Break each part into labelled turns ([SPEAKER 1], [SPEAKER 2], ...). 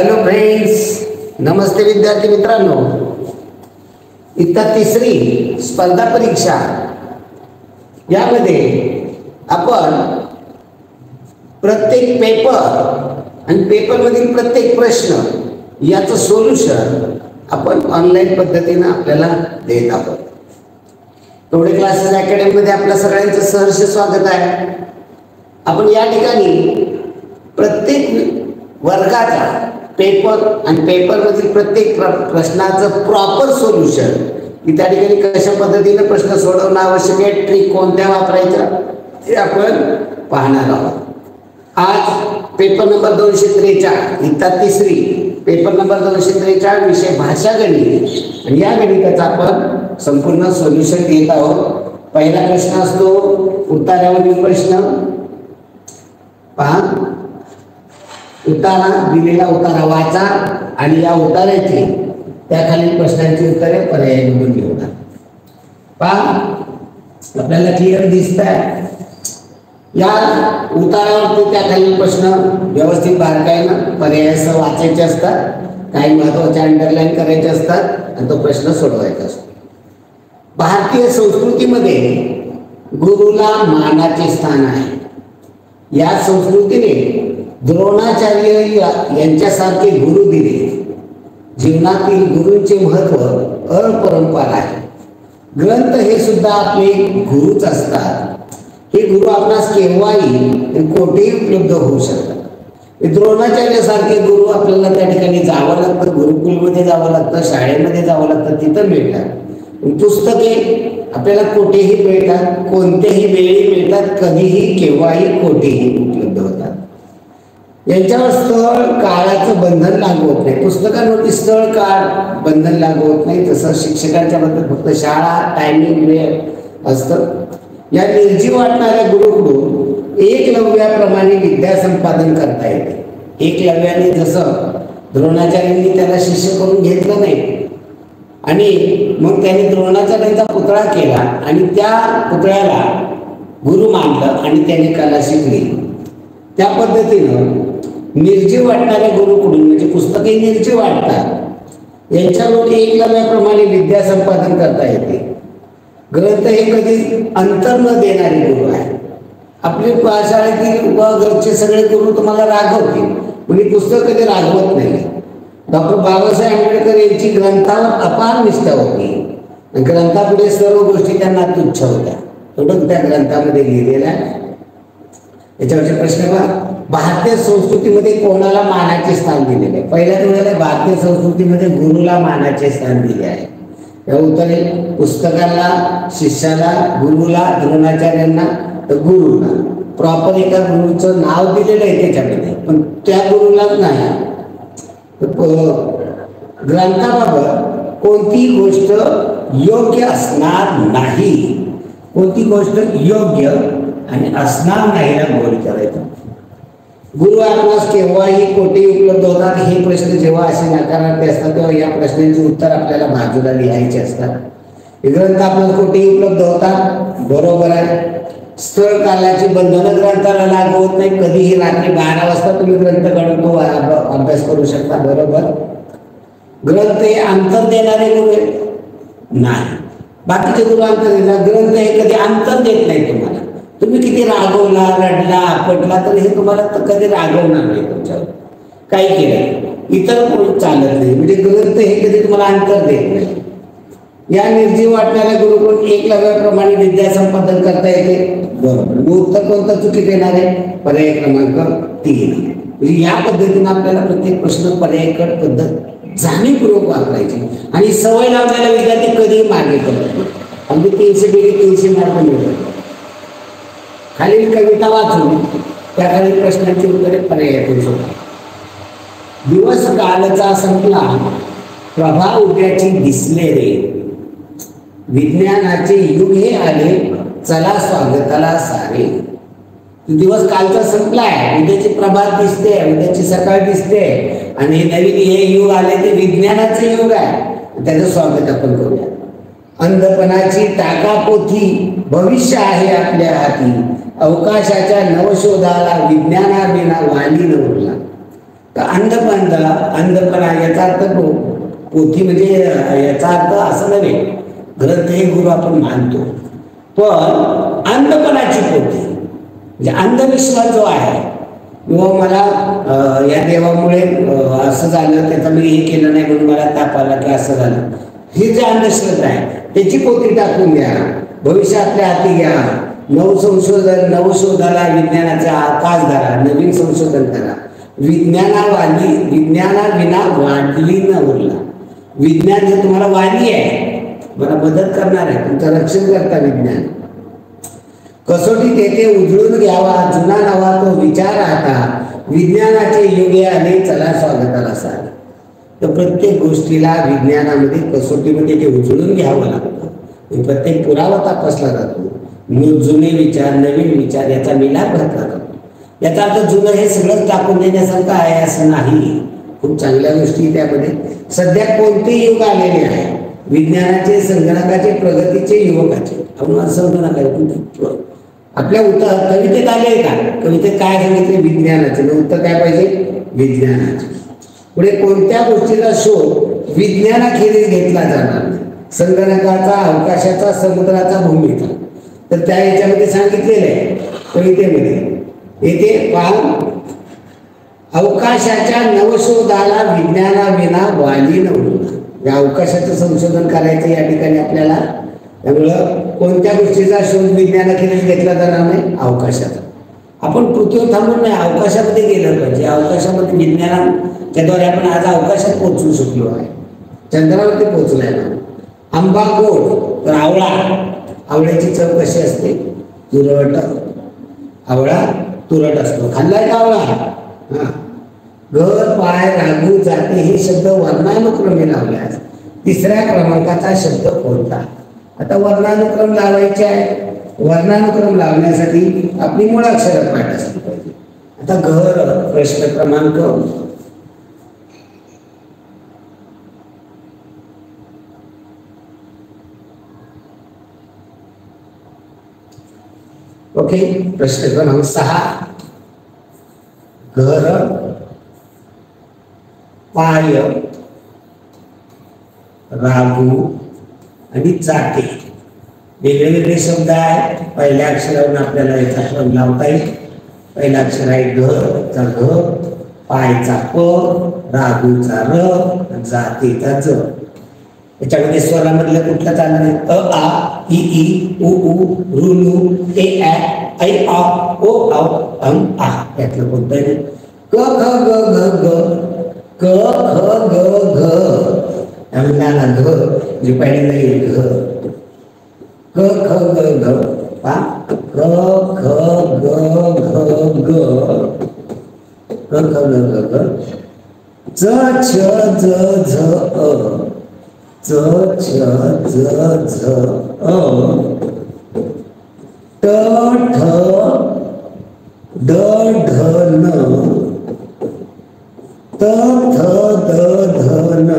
[SPEAKER 1] Hello friends, नमस्ते विद्यार्थी मित्रांनो. इयत्ता तिसरी स्पर्धा परीक्षा यामध्ये आपण प्रत्येक पेपर आणि पेपरमधील प्रत्येक प्रश्न याचं सोल्युशन आपण ऑनलाईन पद्धतीने आपल्याला देत आहोत. टोडे क्लासेस अकॅडमीमध्ये आपल्या सगळ्यांचं सहर्ष स्वागत आहे. आपण या ठिकाणी प्रत्येक वर्गाचा पेपर आणि पेपरमधील प्रत्येक प्रश्नाचं प्रॉपर सोल्युशन की त्या ठिकाणी कशा पद्धतीने प्रश्न सोडवणं आवश्यक आहे, ट्रिक कोणत्या वापरायच्या ते आपण पाहणार आहोत. आज पेपर नंबर 243 इयत्ता तिसरी पेपर नंबर 243 विषय भाषा गणित आणि या गणिताचा आपण संपूर्ण सोल्युशन देत आहोत. पहिला प्रश्न असतो उतारावरील प्रश्न. पहा, उतारा दिलेला उतारा वाचा आणि या उताराची त्याखालील प्रश्नांची उत्तरे पर्याय निवडून लिहूया. पहा, आपल्याला क्लिअर दिसत आहे. या उतारावरती त्याखालील प्रश्न व्यवस्थित बारकाईनं पर्यायासह वाचायचे असतात. काही महत्वाचे अंडरलाईन करायचे असतात आणि तो प्रश्न सोडवायचा असतो. भारतीय संस्कृतीमध्ये गुरुला मानाचे स्थान आहे. या संस्कृतीने द्रोणाचार्य यांच्यासारखे गुरु दिले. जीवनातील गुरूंचे महत्व अपरंपार आहे. ग्रंथ हे सुद्धा आपले गुरुच असतात. हे गुरु आपणास केव्हाही कोठेही उपलब्ध होऊ शकतात. द्रोणाचार्य सारखे गुरु आपल्याला त्या ठिकाणी जावं लागतं, गुरुकुलमध्ये जावं लागतं, शाळेमध्ये जावं लागतं, तिथं मिळतात. पुस्तके आपल्याला कुठेही मिळतात, कोणत्याही वेळी मिळतात, कधीही केव्हाही कोठेही उपलब्ध होतात. यांच्यावर स्थळ काळाचं बंधन लागू होत नाही. पुस्तकांवरती स्थळ काळ बंधन लागू होत नाही. तसं शिक्षकांच्या बद्दल फक्त शाळा टायमिंग वेळ असतं. या निर्जीव वाटणाऱ्या गुरुकडून एकलव्याप्रमाणे विद्या संपादन करता येते. एकलव्याने जसं द्रोणाचार्यांनी त्याला शिष्य करून घेतलं नाही आणि मग त्याने द्रोणाचार्यांचा पुतळा केला आणि त्या पुतळ्याला गुरु मानलं आणि त्याने कला शिकली. त्या पद्धतीनं निर्जीव वाटणाऱ्या गुरुकडून म्हणजे पुस्तके निर्जीव वाटतात यांच्याकडून एकलव्याप्रमाणे विद्या संपादन करता येते. ग्रंथ हे कधी अंतर न देणारे गुरु आहे. आपली शाळेतील व घरचे सगळे गुरु तुम्हाला रागवतील, म्हणजे पुस्तक कधी रागवत नाही. डॉक्टर बाबासाहेब आंबेडकर यांची ग्रंथावर अपार निष्ठा होती. ग्रंथापुढे सर्व गोष्टी त्यांना तुच्छ होत्या. एवढं त्या ग्रंथामध्ये लिहिलेलं आहे. याच्यावरचे प्रश्न पहा. भारतीय संस्कृतीमध्ये कोणाला मानाचे स्थान दिलेले आहे? पहिल्याच वेळेला भारतीय संस्कृतीमध्ये गुरुला मानाचे स्थान दिले आहे. या उत्तरे पुस्तकाला, शिष्याला, गुरुला, द्रोणाचार्यांना, तर गुरुला प्रॉपर एका गुरुचं नाव दिलेलं आहे त्याच्यामध्ये, पण त्या गुरुलाच नाही. ग्रंथाबाबत कोणती गोष्ट योग्य असणार नाही, कोणती गोष्ट योग्य आणि असणार नाहीला गोल करायचं. गुरु आपणास केव्हाही कोठेही उपलब्ध होतात. हे प्रश्न जेव्हा असे नकारार्थी असतात तेव्हा या प्रश्नांची उत्तर आपल्याला बाजूला लिहायचे असतात. हे ग्रंथ आपणास कोठेही उपलब्ध होतात, बरोबर आहे. स्थळ कालाची बंधनं ग्रंथाला लागू होत नाही. कधीही रात्री 12 वाजता तुम्ही ग्रंथ काढून तो अभ्यास करू शकता, बरोबर. ग्रंथ हे अंतर देणारे गुरु नाही. बाकीचे गुरु अंतर देतात. ग्रंथ हे कधी अंतर देत नाही तुम्हाला. तुम्ही किती रागवला, रडला, आपटला तर हे तुम्हाला कधी रागवणार नाही. तुमच्यावर काही केलं इतर कोणी चालत नाही. म्हणजे ग्रंथ हे कधी तुम्हाला अंतर देत नाही. या निर्जीव वाटणाऱ्या गुरुकडून एकलव्याप्रमाणे विद्या संपादन करता येते, बरोबर. उत्तर कोणतं चुकीत येणार आहे? पर्याय क्रमांक 3. म्हणजे या पद्धतीने आपल्याला प्रत्येक प्रश्न पर्यायकड पद्धत जाणीवपूर्वक वापरायची आणि सवय लावलेला विद्यार्थी कधीही मागे करतो. अगदी 300 पैकी 300 मार्क मिळतात. खालील कविता वाचून त्याखालील प्रश्नांची उत्तरे पर्याय करू शकतो. दिवस कालचा संपला, प्रभा उद्याची दिसले रे. विज्ञानाचे युग हे आले, चला स्वागताला सारे. दिवस कालचा संपलाय, उद्याची प्रभात दिसते, उद्याची सकाळ दिसते आणि नवीन हे युग आले ते विज्ञानाचे युग आहे. त्याचं स्वागत आपण करूया. अंधपणाची टाकापोथी भविष्य आहे आपल्या हाती. अवकाशाच्या नवशोधाला विज्ञानाविना वाली न उरला. अंधपणा याचा अर्थ पोथी म्हणजे याचा अर्थ असं नव्हे, ग्रंथ हे गुरु आपण मानतो, पण अंधपणाची पोथी म्हणजे अंधविश्वास जो आहे किंवा मला या देवामुळे असं झालं, त्याचं मी हे केलं नाही म्हणून मला ताप आला की असं झालं, ही जी अंधश्रद्धा आहे त्याची पोथी टाकून द्या, भविष्यातल्या हाती घ्या, नवशोधाला विज्ञानाचा आकाश धरा, नवीन संशोधन करा, विज्ञाना विना वाढली न उरला. विज्ञान हे तुम्हाला वाली आहे, मला मदत करणार आहे, तुमचं रक्षण करता विज्ञान. कसोटी तेथे उजळून घ्यावा जुना नवा तो विचार आता, विज्ञानाचे युगे आले चला स्वागताला सार. तर प्रत्येक गोष्टीला विज्ञानामध्ये कसोटीमध्ये ते उजळून घ्यावं लागतं, प्रत्येक पुरावा तपासला जातो, जुने विचार नवीन विचार याचा मिलाप घातला जातो. याचा अर्थ जुनं हे सगळं टाकून देण्यासारखं आहे असं नाही, खूप चांगल्या गोष्टी त्यामध्ये. सध्या कोणते युग आलेले आहे, विज्ञानाचे, संगणकाचे, प्रगतीचे, युवकाचे. आपण संगणक आहे आपल्या कवितेत आले का, कवितेत काय सांगितले, विज्ञानाचे, उत्तर काय पाहिजे, विज्ञानाचे. पुढे कोणत्या गोष्टीचा शोध विज्ञानाखेरीज घेतला जाणार नाही, संगणकाचा, अवकाशाचा, समुद्राचा, भूमीचा. तर त्या याच्यामध्ये सांगितलेलं आहे कवितेमध्ये, येथे पहा, अवकाशाच्या नवशोधाला विज्ञानाविना वाली न उरला. या अवकाशाचं संशोधन करायचं या ठिकाणी आपल्याला, त्यामुळं कोणत्या गोष्टीचा शोध विज्ञानाखेरीज घेतला जाणार नाही, अवकाशाचा. आपण पृथ्वीवर थांबून नाही, अवकाशामध्ये गेलं पाहिजे. अवकाशामध्ये विज्ञानाच्याद्वारे आपण आज अवकाशात पोहोचू शकलो आहे, चंद्रावरती पोहोचलाय ना. आंबा गोड तर आवळा, आवळ्याची चव कशी असते, तुरट. आवळा तुरट असतो, खाल्लाय का आवळा. हा, घर, पाय, रागू, जाते हे शब्द वर्णानुक्रमे लावले आहेत. तिसऱ्या क्रमांकाचा शब्द कोणता. आता वर्णानुक्रम लावायचे आहे, वर्णानुक्रम लावण्यासाठी आपली मुळाक्षरं पाठ असली पाहिजे. आता घर, प्रश्न क्रमांक ओके, प्रश्न क्रमांक 6, घर, पाय, रागू आणि जाते वेगळे शब्द आहेत. पहिल्या अक्षरावरून आपल्याला याचा क्रम लावता येईल. पहिला अक्षर आहे घ, घ, पायचा प, रागूचा र, जातीचा ज. याच्यामध्ये स्वरामधलं कुठलं चालणार नाही, अ आ, इ ई, उ ऊ, ऋ लू, ए ऐ, आ, ओ औ, आ. यातलं कोणतं नाही. क ख ग घ ग, क ख ग घ, त्यामध्ये आला घ, जे पहिल्यांदा येईल घ. क ख ग घ, पा क ख ग घ ग, क ख ग घ ग, च छ ज झ अ, च छ ज झ अ, ट ठ ड ढ न, त थ द ध न.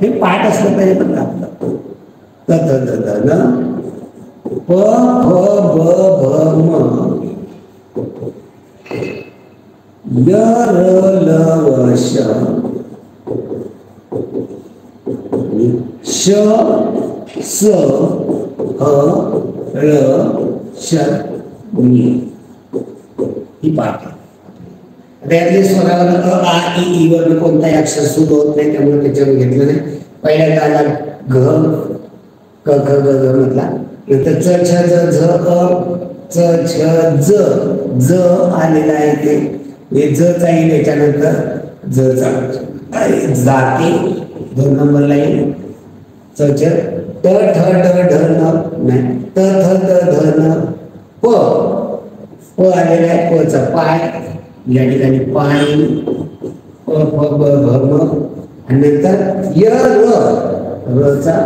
[SPEAKER 1] हे पाठ असलं पाहिजे पण आपलं. त थ द ध न, प फ ब भ म, य र ल व श, श स ह ळ श नी. ही पाठ. त्यातले स्वरावर अ आ इ ई वर्ण कोणताही अक्षर सुद्धा होत नाही, त्यामुळे त्याच्यावर घेतलं नाही. पहिल्यांदा आला घ, क ख ग घ म्हटला, नंतर च छ ज झ अ, च छ ज ज आलेला आहे ते, हे ज चा येईल याच्यानंतर ज चा जाते 2 नंबरला येईल. च छ ट ठ ड ढ न नाही, त थ द ध न, प प आलेला आहे, प चा पाय या ठिकाणी पाय, प फ ब भ म, आणि नंतर य र चा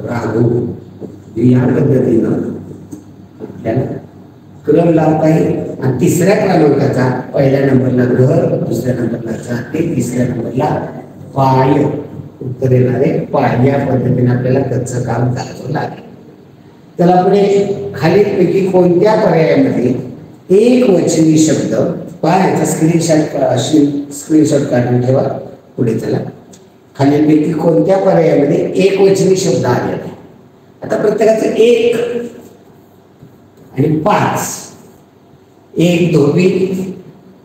[SPEAKER 1] रागू. या पद्धतीनं आपल्याला क्रम लावता येईल. आणि तिसऱ्या क्रमांकाचा पहिल्या नंबरला घर, दुसऱ्या नंबरला जाते, तिसऱ्या नंबरला पाय, उत्तर येणारे पाय. या पद्धतीने आपल्याला कच्चं काम करावं लागेल. त्याला पुढे खालीलपैकी कोणत्या पर्यायामध्ये एक वचनी शब्द याचा स्क्रीनशॉट काढून ठेवा. पुढे चला. खालीलपैकी कोणत्या पर्यायामध्ये एकवचनी शब्द आले नाही? आता प्रत्येकाचं 1 आणि 5. 1 धोबी,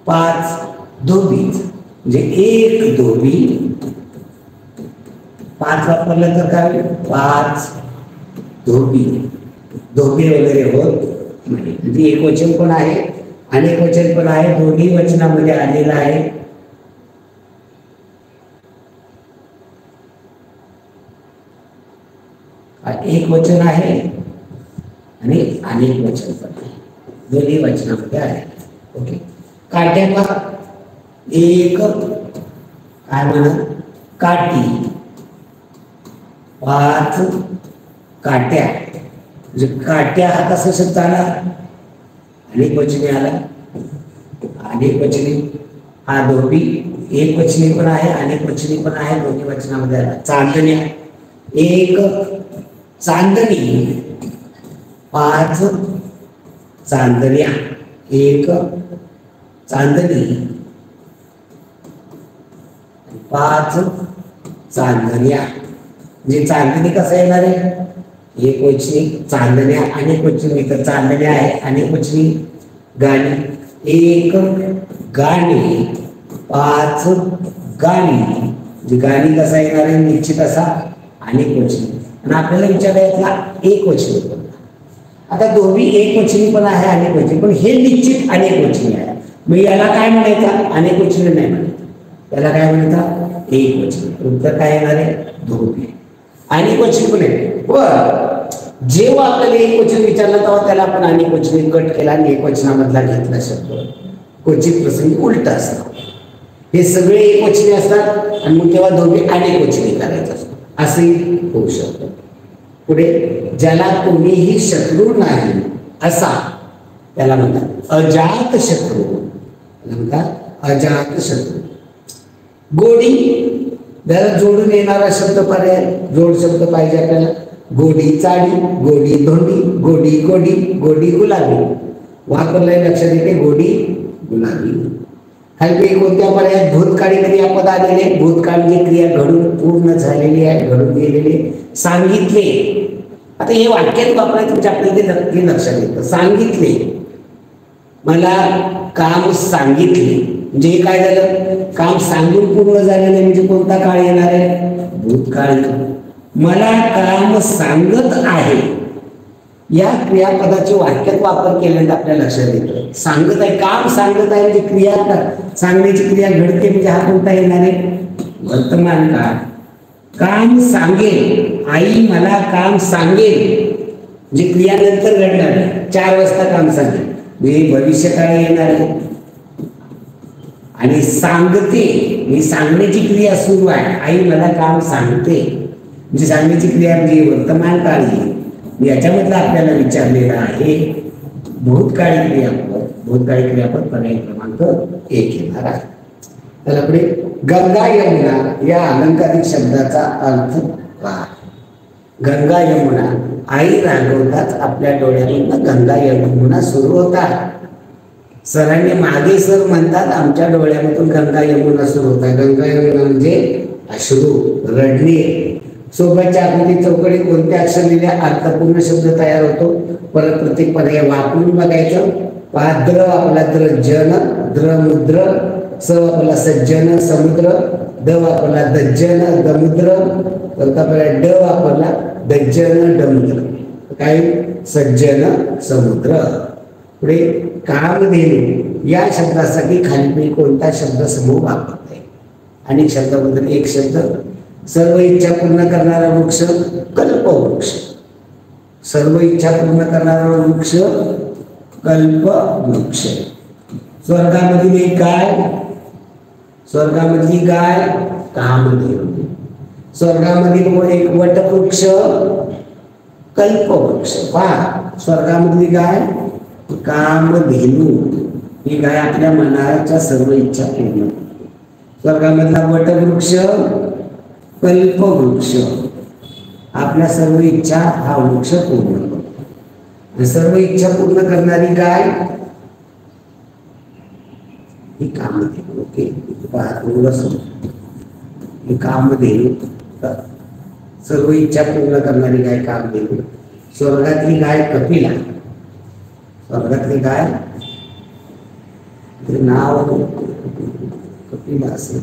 [SPEAKER 1] 5 धोबी, म्हणजे 1 धोबी, 5 वापरलं तर काय? 5 धोबी. धोबी वगैरे होत म्हणजे एकवचन पण आहे, अनेक वचन पण आहे, दोन्ही वचनामध्ये आलेलं आहे. एक वचन आहे आणि अनेक वचन पण आहे, दोन्ही वचनामध्ये आहे. ओके. काट्याचा 1 काय म्हणा? काठी. 5 काट्या, म्हणजे काट्या हा कसा शब्द आला? अनेक वचने आला. अनेक वचने हा धोबी एक वचनी पण आहे, अनेक वचनी पण आहे, दोन्ही वचनामध्ये आला. चांदण्या 1 चांदणी, 5 चांदण्या. 1 चांदणी, 5 चांदण्या. म्हणजे चांदणी कसं येणार आहे? एक वचनी चांदण्या, अनेक वचनी तर चांदण्या आहे, अनेक वचनी गाणी. 1 गाणी, 5 गाणी. म्हणजे गाणी कसा येणार आहे? निश्चित असा अनेक वचनी. आणि आपल्याला विचारायला एक वचनी. आता दोन्ही एक वचनी पण आहे, अनेक वचनी, पण हे निश्चित अनेक वचनी आहे. मग याला काय म्हणायचं? अनेक वचनी नाही म्हणायचं, त्याला काय म्हणतात? एक वचनी. उत्तर काय येणार आहे? दोन्ही. अनेक वचनी पण आहे. पण जेव्हा आपल्याला एक वचन विचारलं तेव्हा त्याला आपण अनेक वचनी कट केला आणि एक वचनामधला घेतला शब्द. क्वचित प्रसंगी उलट असतं. हे सगळे एक वचनी असतात आणि मग तेव्हा दोन्ही अनेक वचनी करायचं असतं, असे होऊ शकतं. पुढे ज्याला कोणीही शत्रू नाही असा त्याला म्हणतात अजात शत्रू. म्हणतात अजात शत्रू. गोडी, त्याला जोडून येणारा शब्द पर्याय, जोड शब्द पाहिजे आपल्याला. गोडी चाडी, गोडी धोंडी, गोडी गोडी, गोडी गुलाबी. वापरलंय लक्षात येते, गोडी गुलाबी. खाली कोणत्या पर्यायात भूतकाळी क्रियापद आलेले? भूतकाळ म्हणजे क्रिया घडून पूर्ण झालेली आहे, घडून गेलेली. सांगितले, आता हे वाक्यात वापरायचं म्हणजे आपल्याला ते लक्षात येतं. सांगितले, मला काम सांगितले, म्हणजे हे काय झालं? काम सांगून पूर्ण झालेलं, म्हणजे कोणता काळ येणार आहे? भूतकाळ. मला काम सांगत आहे, या क्रियापदाचे वाक्यात वापर केल्यानंतर आपल्याला लक्षात येतं. सांगत आहे, काम सांगत आहे म्हणजे क्रिया, सांगण्याची क्रिया घडते, म्हणजे हा कोणता येणार आहे? वर्तमान काळ. काम सांगेल, आई मला काम सांगेल, म्हणजे क्रिया नंतर घडणार. 4 वाजता काम सांगेल, म्हणजे भविष्यकाळ येणार आहे. आणि सांगते, मी सांगण्याची क्रिया सुरू आहे, आई मला काम सांगते, म्हणजे सांगण्याची क्रिया म्हणजे वर्तमान काळी. याच्यामधलं आपल्याला विचारलेलं आहे भूतकाळी क्रियापद. भूतकाळी क्रियापद पर्याय क्रमांक 1 येणार आहे. त्याला पुढे गंगा यमुना या अलंकारिक शब्दाचा अर्थ काय? गंगा यमुना, आई रागवताच आपल्या डोळ्यातून गंगा यमुना सुरू होतात. सरांनी मागे सर म्हणतात आमच्या डोळ्यामधून गंगा यमुना सुरू होतात. गंगा यमुना म्हणजे अश्रू, रडणे. सोबतच्या आकृती चौकडी कोणत्या अक्षर लिहिल्या? अर्थपूर्ण शब्द तयार होतो. परत प्रत्येक पर्याय वापरून बघायचं. द्र वापरला तर जन, द्र मुद्र. स वापरला सज्जन, समुद्र. द वापरला दज्जन, दमुद्र. ड वापरला दज्जन, डमुद्र. काय? सज्जन, समुद्र. पुढे कामधेनू या शब्दासाठी खालील कोणता शब्द समूह वापरता येईल? अनेक शब्दाबद्दल एक शब्द. सर्व इच्छा पूर्ण करणारा वृक्ष कल्पवृक्ष. सर्व इच्छा पूर्ण करणारा वृक्ष कल्पवृक्ष. स्वर्गामधील एक गाय, स्वर्गामधली गाय कामधेनू. स्वर्गामधील एक वटवृक्ष कल्पवृक्ष. पहा, स्वर्गामधली गाय कामधेनू. ही गाय आपल्या मनाच्या सर्व इच्छा पूर्ण करते. स्वर्गामधला वटवृक्ष कल्पवृक्ष, आपल्या सर्व इच्छा हा वृक्ष पूर्ण करतो. सर्व इच्छा पूर्ण करणारी गाय ही कामधेनू. ओके, ही कामधेनू. सर्व इच्छा पूर्ण करणारी गाय कामधेनू. स्वर्गातली गाय कपिला. स्वर्गातली गाय नाव कपिला असेल.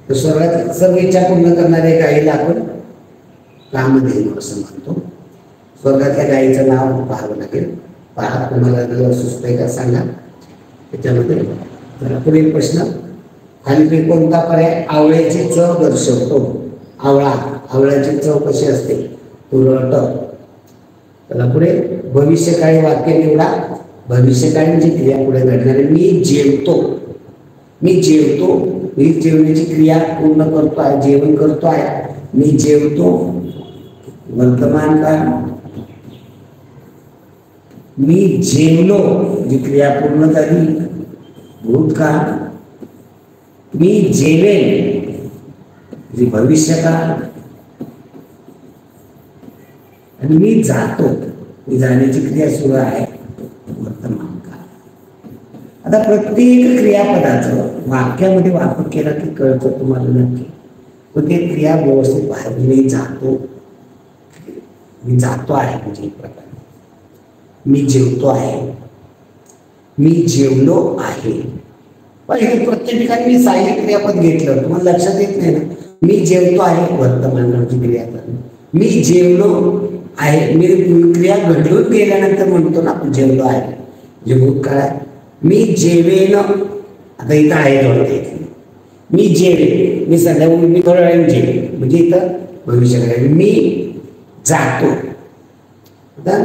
[SPEAKER 1] तर स्वर्गात सर्व इच्छा पूर्ण करणाऱ्या गायीला आपण कामधेनू असं म्हणतो. स्वर्गातल्या गायीचं नाव पाहावं लागेल. पहा, तुम्हाला सुचतंय का सांगा त्याच्यामध्ये. तर पुढील प्रश्न, खालील कोणता पर्याय आवळ्याची चव दर्शवतो? आवळ्याची चव कशी असते? तुरट. त्याला पुढे भविष्यकाळी वाक्य निवडा. भविष्यकाळी जी क्रिया पुढे घडणार आहे, मी जेवतो. मी जेवण्याची क्रिया पूर्ण करतोय, जेवण करतोय. मी जेवतो वर्तमान काळ. मी जेवलो जी क्रिया पूर्ण झाली भूतकाळ. मी जेवेन जी भविष्यकाळ. आणि मी जातो, मी जाण्याची क्रिया सुरू आहे वर्तमान काळ. आता प्रत्येक क्रियापदाचं वाक्यामध्ये वापर केला की कळतं तुम्हाला नक्की. पण ते क्रिया व्यवस्थित पाहिजे. मी जातो आहे म्हणजे एक प्रकार. मी जेवतो आहे, मी जेवलो आहे. पण हे प्रत्येक ठिकाणी मी साहाय्यक क्रियापद घेतलं, तुम्हाला लक्षात येत नाही ना. मी जेवतो आहे वर्तमान काळची क्रियापद. मी जेवलो आहे, मी क्रिया घडून गेल्यानंतर म्हणतो ना आपण जेवलो आहे जे भूतकाळ आहे. मी जेवेन, आता इथं आहे जोडते. मी जेवेन, मी संध्याकाळी मी थोड्या वेळाने जेवेन म्हणजे इथं भविष्यकाळ आहे. मी जातो, आता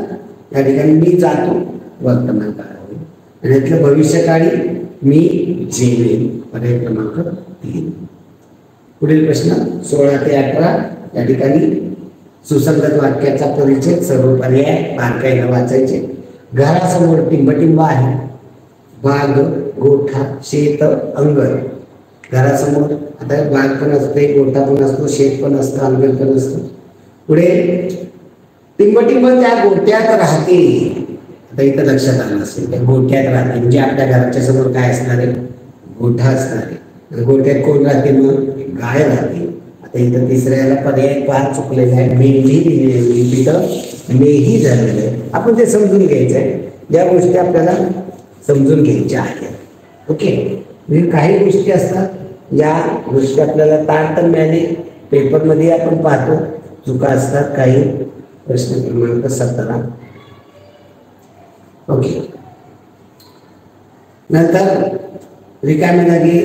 [SPEAKER 1] या ठिकाणी मी जातो वर्तमान काळामध्ये. आणि यातलं भविष्यकाळी मी जेवेन. पर्याय क्रमांक 3. पुढील प्रश्न 16 ते 18 या ठिकाणी सुसंगत वाक्याचा परिचय. सर्व पर्याय बारकाईने वाचायचे. घरासमोर टिंबटिंब आहे. बाग, गोठा, शेत, अंगण. घरासमोर आता बाग पण असते, गोठा पण असतो, शेत पण असतं, अंगण पण असतं. पुढे टिंबटिंब त्या गोठ्यात राहते. आता इथं लक्षात आलं असेल, त्या गोठ्यात राहते म्हणजे आपल्या घराच्या समोर काय असणार आहे? गोठा असणार आहे. गोठ्यात कोण राहते? मग गाय राहते. आता इथं तिसऱ्याला पर्याय फार चुकलेला आहे. मेही दिलेली, तिथं मेही झालेलं आहे. आपण ते समजून घ्यायचं आहे. ज्या गोष्टी आपल्याला समजून घ्यायच्या आहेत. ओके, म्हणजे काही गोष्टी असतात या गोष्टी आपल्याला तारतम्याने पेपरमध्ये आपण पाहतो, चुका असतात काही. प्रश्न क्रमांक 17. ओके, नंतर रिकामी जागी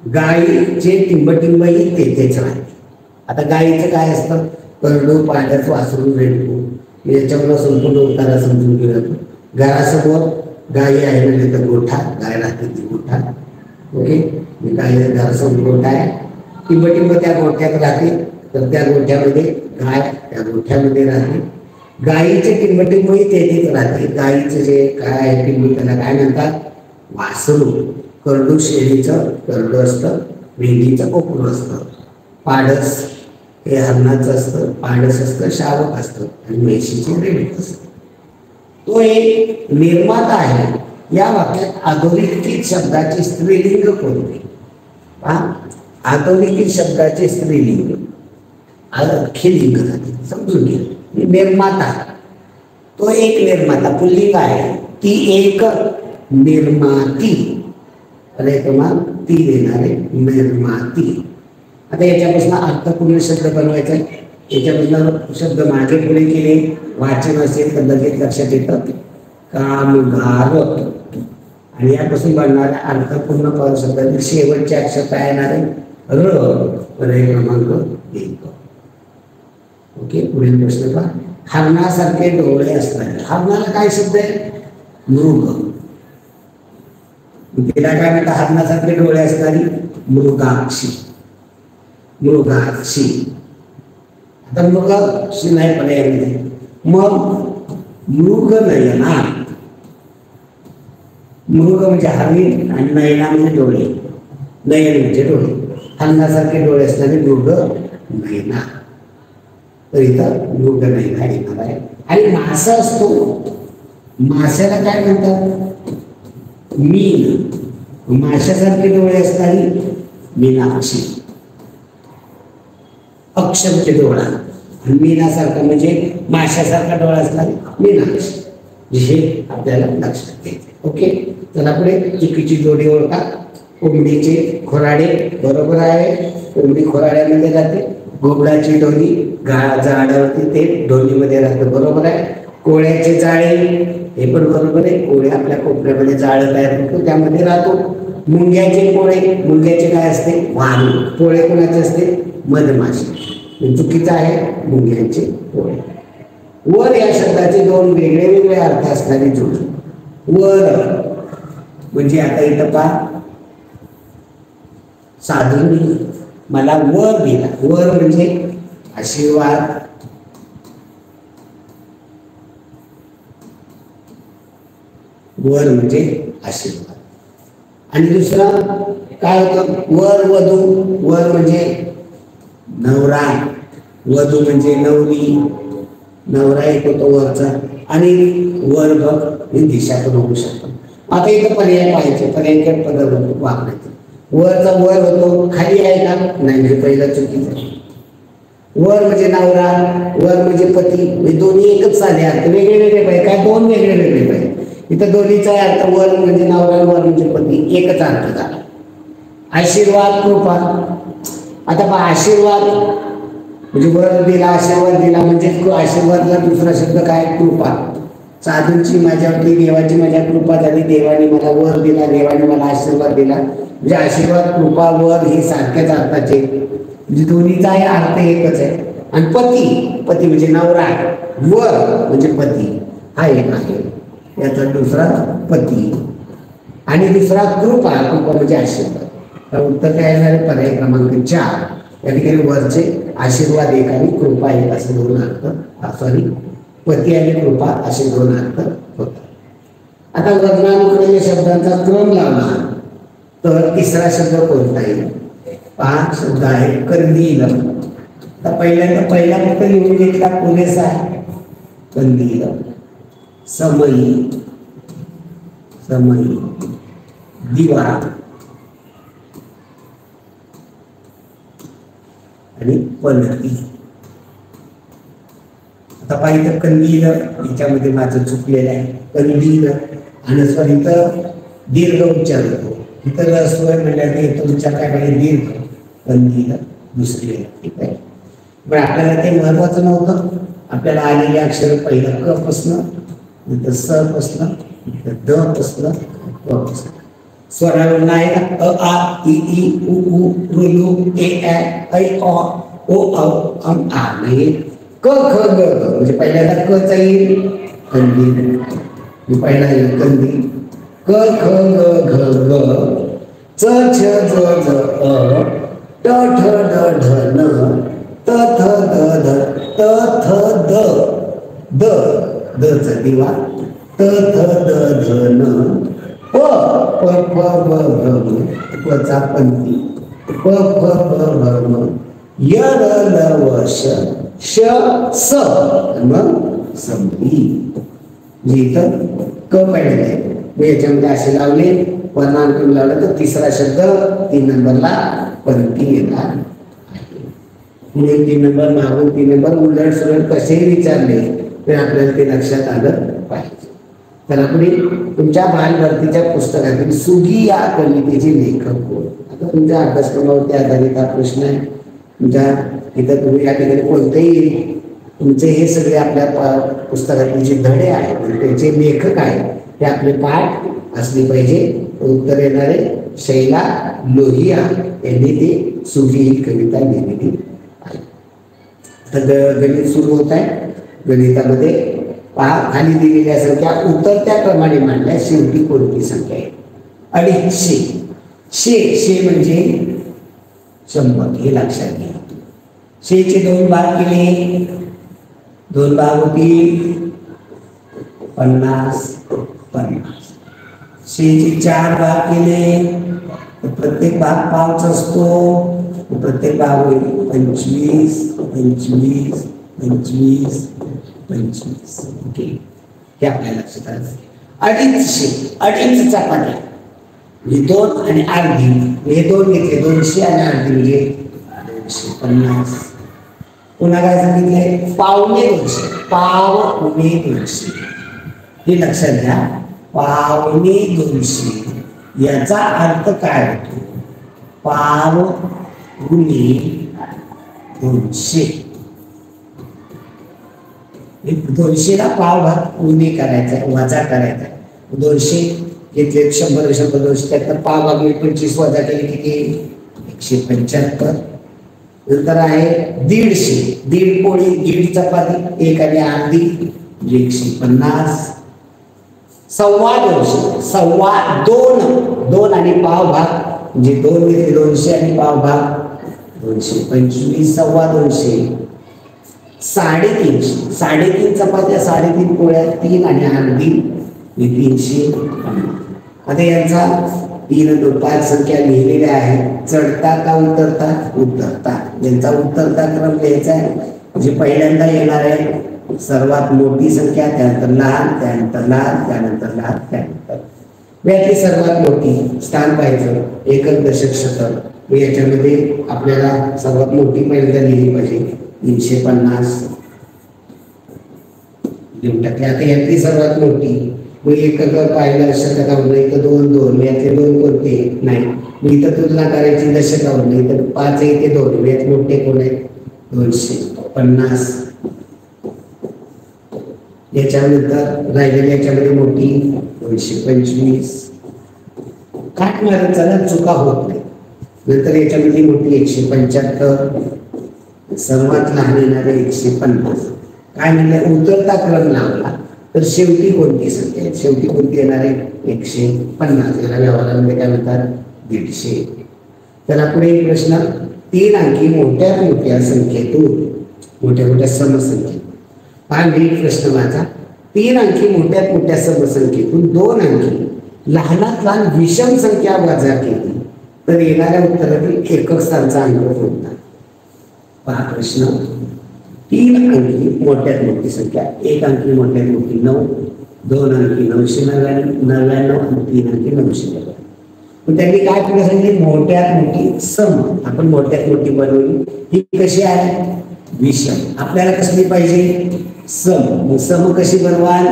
[SPEAKER 1] गायीचे टिंबटिंबही तेथेच राहते. आता गायीचं काय असतं? करडू, पांढरच, वासरू, रेडकू. याच्यामुळे संपूर्ण उतारा समजून घेऊया. घरासमोर गायी आहे म्हणजे तर गोठा, गाय राहते ती गोठा. ओके, गाय घरासमोर गोठा आहे. टिंबटिंब त्या गोठ्यात राहते, तर त्या गोठ्यामध्ये गाय त्या गोठ्यामध्ये राहते. गायीचे टिंबटिंबही तेथेच राहते. गायीचं जे काय आहे टिंब त्याला काय म्हणतात? वासरू. करडू शेळीचं करडू असतं, मेंढीचं कोकरू असतं. पाडस हे हरणाचं असतं, पाडस असतं, शावक असतं. आणि म्हैशीचे रेडूक असतं. तो एक निर्माता आहे. या वाक्यात अधोरेखित शब्दाचे स्त्रीलिंग कोणते? अधोरेखित शब्दाचे स्त्रीलिंग लिंग जाते, समजून घ्या. निर्माता, तो एक निर्माता पुल्लिंग आहे. ती एक निर्माती. पर्याय क्रमांक 3 येणार आहे, निर्माती. आता याच्यापासून अर्थपूर्ण शब्द बनवायचा आहे. याच्यापासून शब्द मागे पुढे केले, वाचन असेल तर लगेच लक्षात येतं कामगार. आणि यापासून बनणाऱ्या अर्थपूर्ण शब्दातील शेवटचे अक्षर काय येणार आहे? र. पर्याय क्रमांक 1. ओके, पुढील प्रश्न पहा. हरणासारखे डोळे असणारे. हरणाला काय शब्द आहे? मृग. तिला काय म्हणतात? हरणासारखे डोळे असणारी मृगाक्षी. मृगाक्षी. आता मृगाक्षी नाही पर्याय नाही. मग मृग नयना. मृग म्हणजे हरिण आणि नयना म्हणजे डोळे. नयन म्हणजे डोळे. हरणासारखे डोळे असणारे मृग नयना. तर इथं मृग नयना येणार आहे. आणि मासा असतो, माशाला काय म्हणतात? मीन, माशासारखे डोळे असणारी मीनाक्षी, अक्षरचे डोळा, मीनासारखा म्हणजे माशासारखा डोळा असणारी मीनाक्षी, हे आपल्याला लक्षात घ्यायचे. ओके, चला पुढे चुकीची जोडी ओळखा. कोंबडीचे खोराडे, बरोबर आहे, कोंबडी खोराड्यामध्ये जाते. घोबडाची डोली झाडावरती ते डोलीमध्ये राहतं, बरोबर आहे. कोळ्याचे जाळे, हे पण बरोबर आहे, कोळ्या आपल्या कोपऱ्यामध्ये जाळं तयार करतो त्यामध्ये राहतो. मुंग्याचे पोळे, मुंग्याचे काय असते, वाहन. पोळे कोणाचे असते, मधमाशी. चुकीचं आहे, मुंग्यांचे पोळे. वर या शब्दाचे दोन वेगळे वेगळे अर्थ असणारी जोडी. वर म्हणजे आता इथं पहा, साधूंनी मला वर दिला, वर म्हणजे आशीर्वाद. वर म्हणजे आशीर्वाद. आणि दुसरा काय होतं, वर वधू. वर म्हणजे नवरा, वधू म्हणजे नवरी, नवरा एक होतो वरचा. आणि वर बघ ही दिशा पण होऊ शकतो. आता इथं पर्याय पाहायचे, पर्याय पद वापरायचे. वरचा वर होतो, खाली आहे का, नाही, पहिलं चुकीचं. वर म्हणजे नवरा, वर म्हणजे पती, हे दोन्ही एकच साधे अर्थ, वेगळे वेगळे पाहिजे. काय दोन वेगळे वेगळे पाहिजे. इथं दोन्हीचा अर्थ वर म्हणजे नवरा, वर म्हणजे पती, एकच अर्थ झाला. आशीर्वाद, कृपा. आता पहा, आशीर्वाद म्हणजे वर दिला, आशीर्वाद दिला म्हणजे आशीर्वादला दुसरा शब्द काय, कृपा. साधूंची माझ्यावरती देवाची माझ्या कृपा झाली, देवाने मला वर दिला, देवाने मला आशीर्वाद दिला. म्हणजे आशीर्वाद, कृपा, वर हे सारख्याच अर्थाचे, म्हणजे दोन्हीचा अर्थ एकच आहे. आणि पती, पती म्हणजे नवरा, वर म्हणजे पती, हा एक आहे. याचा दुसरा पती आणि दुसरा कृपा, कृपा म्हणजे आशीर्वाद. तर उत्तर काय येणार आहे, पर्याय क्रमांक 4. या ठिकाणी वरचे आशीर्वाद एक आणि कृपा एक असे दोन अर्थ, सॉरी, पती आणि कृपा असे दोन अर्थ होतात. आता वर्णानुक्रमे शब्दांचा क्रम लावला तर तिसरा शब्द कोणता येईल, 5 शब्द आहे. कंदील. आता पहिल्यांदा पहिला फक्त लिहून घेतला पुरेसा आहे. कंदील, समई, समई, दिवा आणि पलटी. आता पाहिजे कंदील, याच्यामध्ये माझं चुकलेलं आहे. कंदील आणि सॉरी इथं दीर्घ उच्चार होतो, इतर रस्व म्हणल्याने उच्चार काय पाहिजे, दीर्घ. कंदील दुसरी, ठीक आहे. पण आपल्याला ते महत्वाचं नव्हतं. आपल्याला आलेले अक्षर पहिलं क पासनं, नंतर स पासनं, नंतर द पासनं, प पासनं. स्वरावरून आहे ना, अ आ इ ई उ ऊ ऋ ऋ ए ऐ ओ ओ औ अम आ. नाही, क ख ग घ म्हणजे पहिल्यांदा क चा येईल कंदील, पहिला येईल कंदील. क ख ग घ ग, च छ ज ज अ, ट ठ ड ढ न, त थ द ध, त थ द, द द चा दिवा, त थ द ध न, प प फ ब भ म, प चा पंथी, प फ ब भ म, य र ल व श, श स, मग समधी. इथं क पहिलेला आहे, मी याच्यामध्ये असे लावले, वर्णानुक्रम लावलं तर तिसरा शब्द 3 नंबरला पंथी येणार आहे. पुढे 3 नंबर, मागून 3 नंबर, उलट सुलट कसेही विचारले तर आपल्याला ते लक्षात आलं पाहिजे. तर पुढे तुमच्या बालभारतीच्या पुस्तकातील सुगी या कवितेचे लेखक कोण. आता तुमच्या अभ्यासक्रमावरती आधारित हा प्रश्न आहे. तुमच्या इथं तुम्ही या ठिकाणी कोणतेही तुमचे हे सगळे आपल्या पुस्तकातील जे धडे आहेत त्याचे लेखक आहेत ते आपले पाठ असले पाहिजे. उत्तर येणारे शैला लोहिया यांनी ती सुगी ही कविता लिहिलेली आहे. तर गणित सुरू होत आहे. गणितामध्ये पहा, खाली दिलेल्या संख्या उतरत्या क्रमाने मांडल्या, शेवटी कोणती संख्या आहे. 250. शे म्हणजे 100 हे लक्षात घ्या. शेचे 2 भाग केले, 2 भाग होतील 50 50. शेचे 4 भाग केले तर प्रत्येक भाग 5 असतो, प्रत्येक भाग होईल 25 25 25 25. ओके, हे आपल्या लक्षात आलं. 250 चपात्या म्हणजे 2 आणि अर्धी, हे 2 घेतले 200 आणि अर्धी म्हणजे 250. पुन्हा काय सांगितलंय, पावणे 200, पावणे 200 हे लक्षात घ्या. पावणे 200 याचा अर्थ काय होतो, पाव गुणिले 200. 200ला पाव भाग गुणे करायचा, वजा करायचा. 200 घेतले 100 100 200 त्यात पाव भाग 25 वजा केले किती, 175. नंतर आहे 150, 1.5 पोळी 1.5 चपाती 1 आणि अर्धी 150. 2.25, सव्वा 2 आणि पाव भाग म्हणजे 2 घेतले 200 आणि पाव भाग 225, सव्वा 200. 350, 3.5 चपात्या 3.5 पोळ्या 3 आणि अर्धी 350. आता यांचा 3 आणि 5 संख्या लिहिलेल्या आहेत. चढता का उतरता, उतरता. यांचा उतरता क्रम लिहायचा आहे. म्हणजे पहिल्यांदा येणार आहे सर्वात मोठी संख्या, त्यानंतर लहान, त्यानंतर लहान, त्यानंतर लहान, त्यानंतर याची सर्वात मोठी स्थान पाहायचं एकक दशक शतक. याच्यामध्ये आपल्याला सर्वात मोठी पहिल्यांदा लिहिली पाहिजे 350 लिहून टाकले. आता यातली सर्वात मोठी मग एकक पाहिलं शतकावर, इथं 2 2 यातले 2 कोणते नाही, मग इथं तुलना करायची दशकावर, नाही तर 5 इथे 2 यात मोठे कोण आहे 250. याच्यानंतर राहिलेल्या याच्यामध्ये मोठी 225. काट मारत चला चुका होत नाही. नंतर याच्यामध्ये मोठी 175, सर्वात लहान येणारे 150. काय म्हणलं, उतरता क्रम लावला तर शेवटी कोणती संख्या आहे, शेवटी कोणती येणार आहे 150. याला व्यवहारामध्ये काय म्हणतात 150. तर पुढे एक प्रश्न, 3 अंकी मोठ्यात मोठ्या संख्येतून, मोठ्या मोठ्या समसंख्येतून. हा नीट प्रश्न माझा. 3 अंकी मोठ्यात मोठ्या समसंख्येतून 2 अंकी लहानात लहान विषम संख्या वजा केली तर येणाऱ्या उत्तरातील एकक स्थानचा अंक कोणता. पहा प्रश्न, 3 अंकी मोठ्यात मोठी संख्या, 1 अंकी मोठ्यात मोठी 9, 2 अंकी 999 आणि 3 अंकी 999. पण त्यांनी काय पुढे सांगितले, मोठ्यात मोठी सम. आपण मोठ्यात मोठी बनवली, ही कशी आहे विषम. आपल्याला कसली पाहिजे सम. मग सम कशी बनवाल,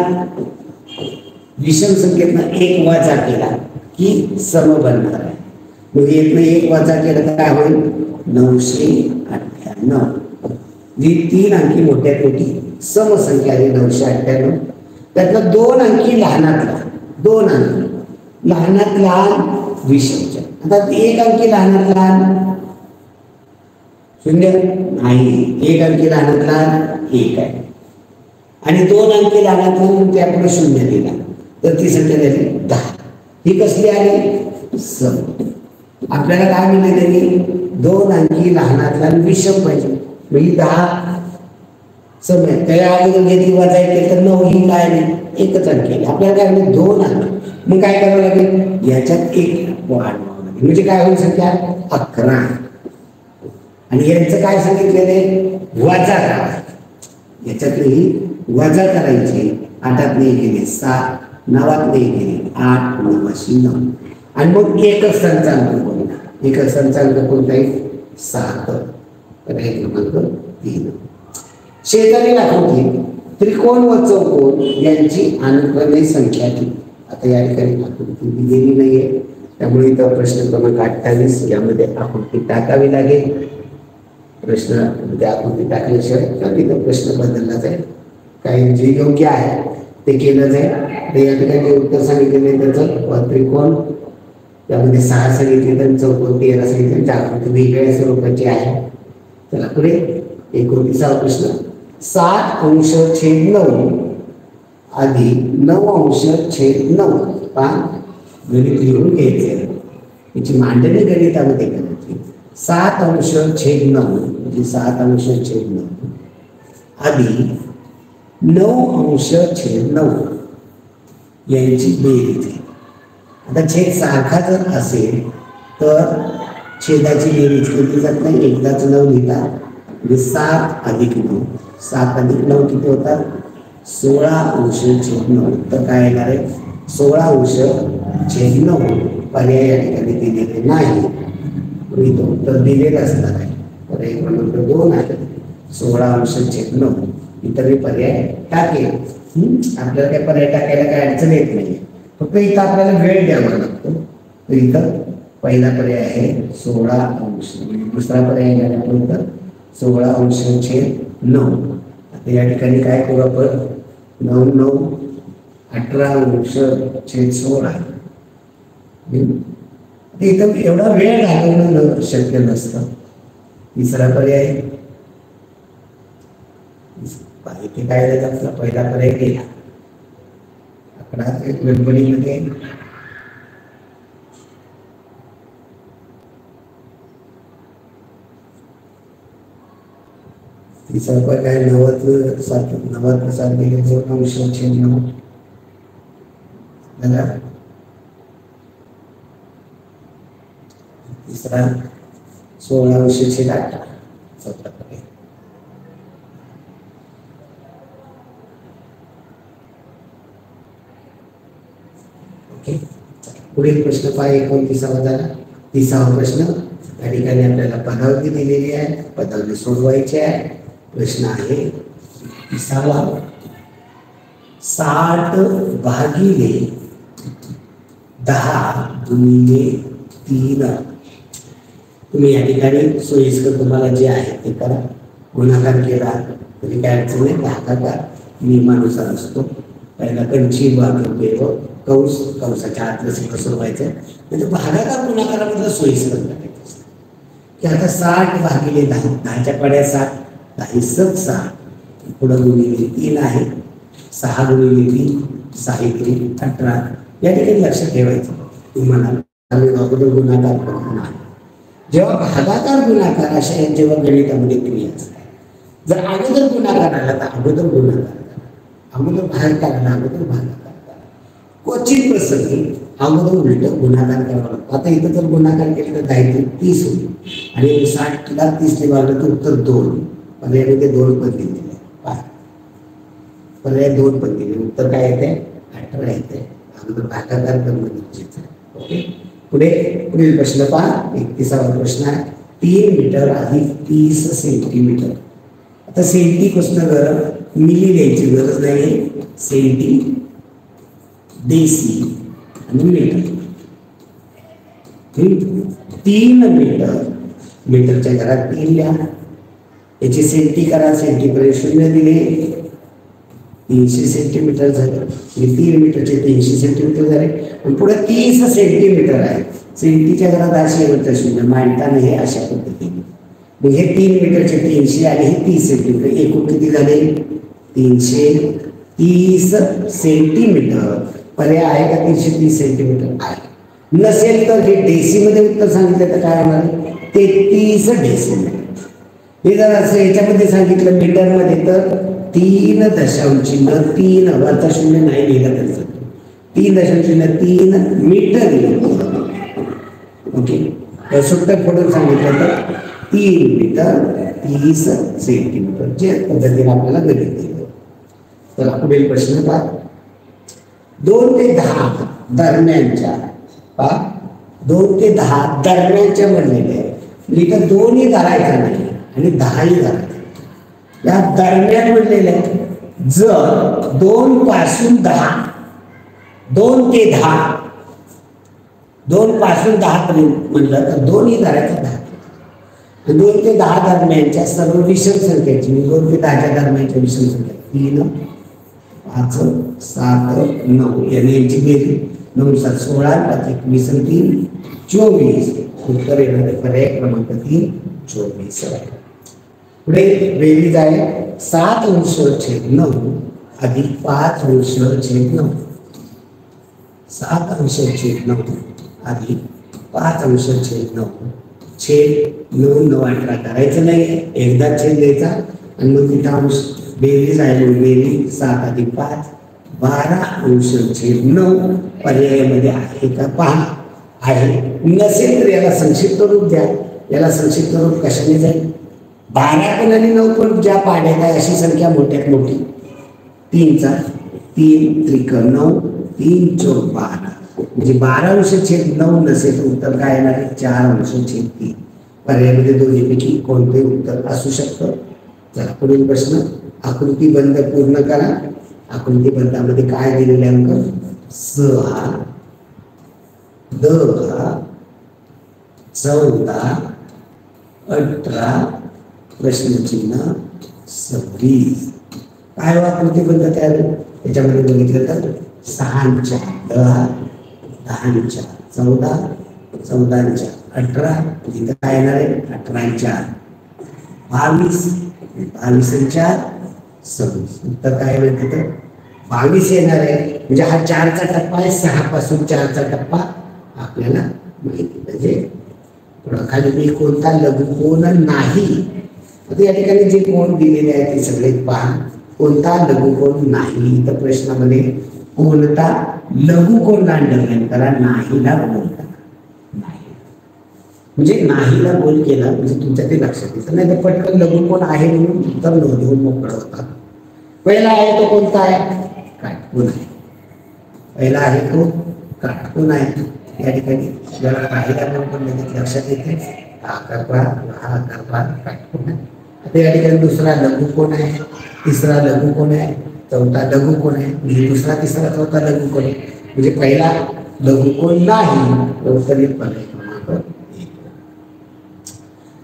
[SPEAKER 1] विषम संख्येतनं 1 वजा केला की सम बनणार आहे. मग येतनं 1 वजा केलं तर काय होईल 998. जी 3 अंकी मोठ्यात मोठी समसंख्या आहे 998. त्यातलं 2 अंकी लहानात लहान, 2 अंकी लहानात लहान विषमच्या. आता 1 अंकी लहानात लहान 0 नाही, 1 अंकी लहानात लहान 1 आहे आणि 2 अंकी लहानात लहान त्यापुढे 0 दिला तर ती संख्या झाली 10. ही कसली आली सम. आपल्याला काय मिळते त्यांनी 2 अंकी लहानात लहान विषम पाहिजे, मग ही 10 सम आहे. त्या अगोदर घेतली वजा केली तर 9 ही काय नाही एकच अंकी. आपल्याला काय मिळेल 2 अंक. मग काय करावं लागेल, याच्यात 1 वाढवावं लागेल. म्हणजे काय होईल संख्या 11. आणि यांचं काय सांगितलेले वजा करा, याच्यातही वजा करायची. 8त नाही केले 7, 9त नाही केले 8, 9 आणि मग एकक स्थानचा अंक कोणता, एकक स्थानचा अंक कोणता आहे 7. तर हे क्रमांक 3. शेजारी आकृती त्रिकोण व चौकोन यांची अनुक्रमे संख्या किती. आता या ठिकाणी आकृती दिलेली नाहीये, त्यामुळे इथं प्रश्न क्रमांक 28 यामध्ये आकृती टाकावी लागेल. प्रश्न त्या आकृती टाकल्याशिवाय तिथं प्रश्न बदलला जाईल. काही जे योग्य आहे ते केलं जाईल. तर या ठिकाणी उत्तर सांगितलेले त्याचं त्रिकोण त्यामध्ये 6 सांगितले तर चौकोन 13 सांगितले. आकृती वेगवेगळ्या स्वरूपाची आहे. चला पुढे 29वा प्रश्न, 7/9 अधिक 9/9. गणित लिहून घ्यायचे, याची मांडणी गणितामध्ये करायची. 7/9 म्हणजे 7/9 अधिक 9/9 यांची बेरीज आहे. आता छेद सारखा जर असेल तर छेदाची बेरीज केली जात नाही, एकदाच 9 लिहिता. म्हणजे 7 अधिक 9, 7 अधिक 9 किती होतात 16/9. तर काय येणार आहे 16/9. पर्याय या ठिकाणी दिलेले नाही. इथं उत्तर दिलेलं असणार आहे. पर्याय क्रमांक 2 आहे 16°9. इतर पर्याय टाकेल. आपल्याला काय पर्याय टाकायला काय अडचण येत नाही. फक्त इथं आपल्याला वेळ द्यावा लागतो. तर इथं पहिला पर्याय आहे 16°. दुसरा पर्याय झाल्यानंतर 16°9. आता या ठिकाणी काय करू आपण 9 9 18°16. इथं एवढा वेळ घालवणं शक्य नसतं. तिसरा पर्याय इथे काय झालं आपला पहिला पर्याय केला 11 गडबडीमध्ये. तिसरा पर्याय 90°9. तिसरा 16°8. चौथा पर्याय. ओके, पुढील प्रश्न पहा 29वा झाला. 30वा प्रश्न या ठिकाणी आपल्याला पदावली दिलेली आहे. पदावली सोडवायची आहे. प्रश्न आहे 30वा 60/10 × 3. तुम्ही या ठिकाणी सोयीस्कर तुम्हाला जे आहे ते करा. गुणाकार केला तरी काय अडचण नाही. भागाकार नियमानुसार असतो. पहिला कंची वापरते व कंस कंसाच्या आतलं सगळं सोडवायचं. म्हणजे भागाकार गुणाकारामधलं सोयीस्कर करायचं असतं की आता 60/10. 10च्या पाड्या 7, 10 6 पुढं गुणिले 3 आहे. 6 × 3 6 × 18. या ठिकाणी लक्ष ठेवायचं. तुम्हाला आम्ही अगोदर गुणाकार करतो नाही. जेव्हा भागाकार गुणाकार अशा जेव्हा गणितामध्ये क्रिया असतात, जर अगोदर गुणाकार आला तर अगोदर गुणाकार करा, अगोदर भागाकार आला अगोदर भागाकार करा. क्वचित प्रसंगी अगोदर उलट गुणाकार करावा लागतो. आता इथं जर गुणाकार केलं तर 10 × 30 होईल आणि 60ला 30 ने भागलं तर उत्तर 2. पर्यायामध्ये 2 पद दिलेले. पर्याय 2 पद दिले. उत्तर काय येते 18 येते. अगोदर भागाकार करणं गरजेचं आहे. ओके, पुढील प्रश्न पहा 31वा प्रश्न आहे 3 मीटर अधिक 30 सेंटीमीटर. आता सेंटी पासून मिली द्यायची गरज नाही. सेंटी देसी आणि मीटर. 3 मीटर. मीटरच्या घरात 3 लिहा. याची सेंटी करा. सेंटीपर्यंत 0 दिले. 300 सेंटीमीटर झालं. 3 मीटरचे 300 सेंटीमीटर झाले. पण पुढे 30 सेंटीमीटर आहे. सेंटीच्या घरात असे म्हणतात 0 मांडताना हे अशा पद्धतीने. हे 3 मीटरचे 300 आणि हे 30 सेंटीमीटर. एकूण किती झाले 330 सेंटीमीटर. पर्याय आहे का 330 सेंटीमीटर आहे. नसेल तर हे डेसीमध्ये उत्तर सांगितलं तर काय होणार 33 डेसिमीटर. हे जर असं याच्यामध्ये सांगितलं मीटरमध्ये तर 3.3 वरचा 0 नाही लिहिला तरी चालतो. 3.3 मीटर. ओके, सुट्ट फोडून सांगितलं तर 3 मीटर 30 सेंटीमीटर जे पद्धतीने आपल्याला गणित दिलं. तर पुढील प्रश्न पहा 2 ते 10 दरम्यानच्या 2 ते 10 दरम्यानच्या बनलेले आहे. इथं 2ही धरायचा नाही आणि 10ही धरायचा. या दरम्यान म्हणलेले जर 2 पासून 10 2 ते 10 2 पासून 10 पर्यंत म्हणलं तर 2ही धरायचा 10. 2 ते 10 दरम्यानच्या सर्व विषम संख्येची 2 ते 10च्या दरम्यानच्या विषम संख्या 3 5 7 9 यांची बेरीज 9 7 16 5 21 3 24. उत्तर येणार पर्याय क्रमांक 3 24 आहे. पुढे बेरीज आहे 7/9 अधिक 5/9. 7/9 अधिक 5/9 छेद 9 9 18 करायचं नाही. एकदा छेद द्यायचा आणि मग तिथं अंश बेरीज आहे. बेरीज 7 अधिक 5 12/9. पर्यायामध्ये आहे का पहा. आहे नसेल तर याला संक्षिप्त रूप द्या. याला संक्षिप्त रूप कशाने जाईल 12 पण आणि 9 पण ज्या पाड्यात आहे अशी संख्या मोठ्यात मोठी 3 × 3 = 9 3 × 4 = 12 म्हणजे 12 अंश/9 नसेल तर उत्तर काय येणार आहे? 4 अंश/3. पर्यायामध्ये दोन्हीपैकी कोणते उत्तर असू शकतं? चला पुढील प्रश्न. आकृतीबंध पूर्ण करा. आकृतीबंधामध्ये काय दिलेले अंक? 6, 10, 14, 18, प्रश्नचिन्ह 26. काय आकृतीबंध तयार होईल? त्याच्यामध्ये बघितलं तर 6 10, 10 14, 14 18, इथं काय येणार आहे? 18 22, 22 26. उत्तर काय येणार तिथं? 22 येणार आहे. म्हणजे हा 4चा टप्पा आहे. 6 पासून 4चा टप्पा आपल्याला माहिती पाहिजे. खाली मी कोणता लघुकोन नाही, आता या ठिकाणी जे कोण दिलेले आहेत ते सगळे पहा. कोणता लघुकोन नाही, तर प्रश्नामध्ये कोणता लघुकोन अंडरलाईन करा. नाहीला बोल करा. नाही म्हणजे नाहीला बोल केला म्हणजे तुमच्या ते लक्षात येतं. नाही तर पटकन लघुकोन आहे म्हणून उत्तर नोंदवून मोकळं होतात. पहिला आहे तो कोणता आहे? काटकोन आहे. पहिला आहे तो काटकोन आहे. या ठिकाणी जरा पाहिल्याबरोबर लगेच लक्षात येते हा करपा काटकोन आहे. आता या ठिकाणी दुसरा लघुकोन आहे, तिसरा लघुकोन आहे, चौथा लघुकोन आहे, म्हणजे दुसरा तिसरा चौथा लघुकोन आहे. म्हणजे पहिला लघुकोन नाही, उत्तर पर्याय क्रमांक 1.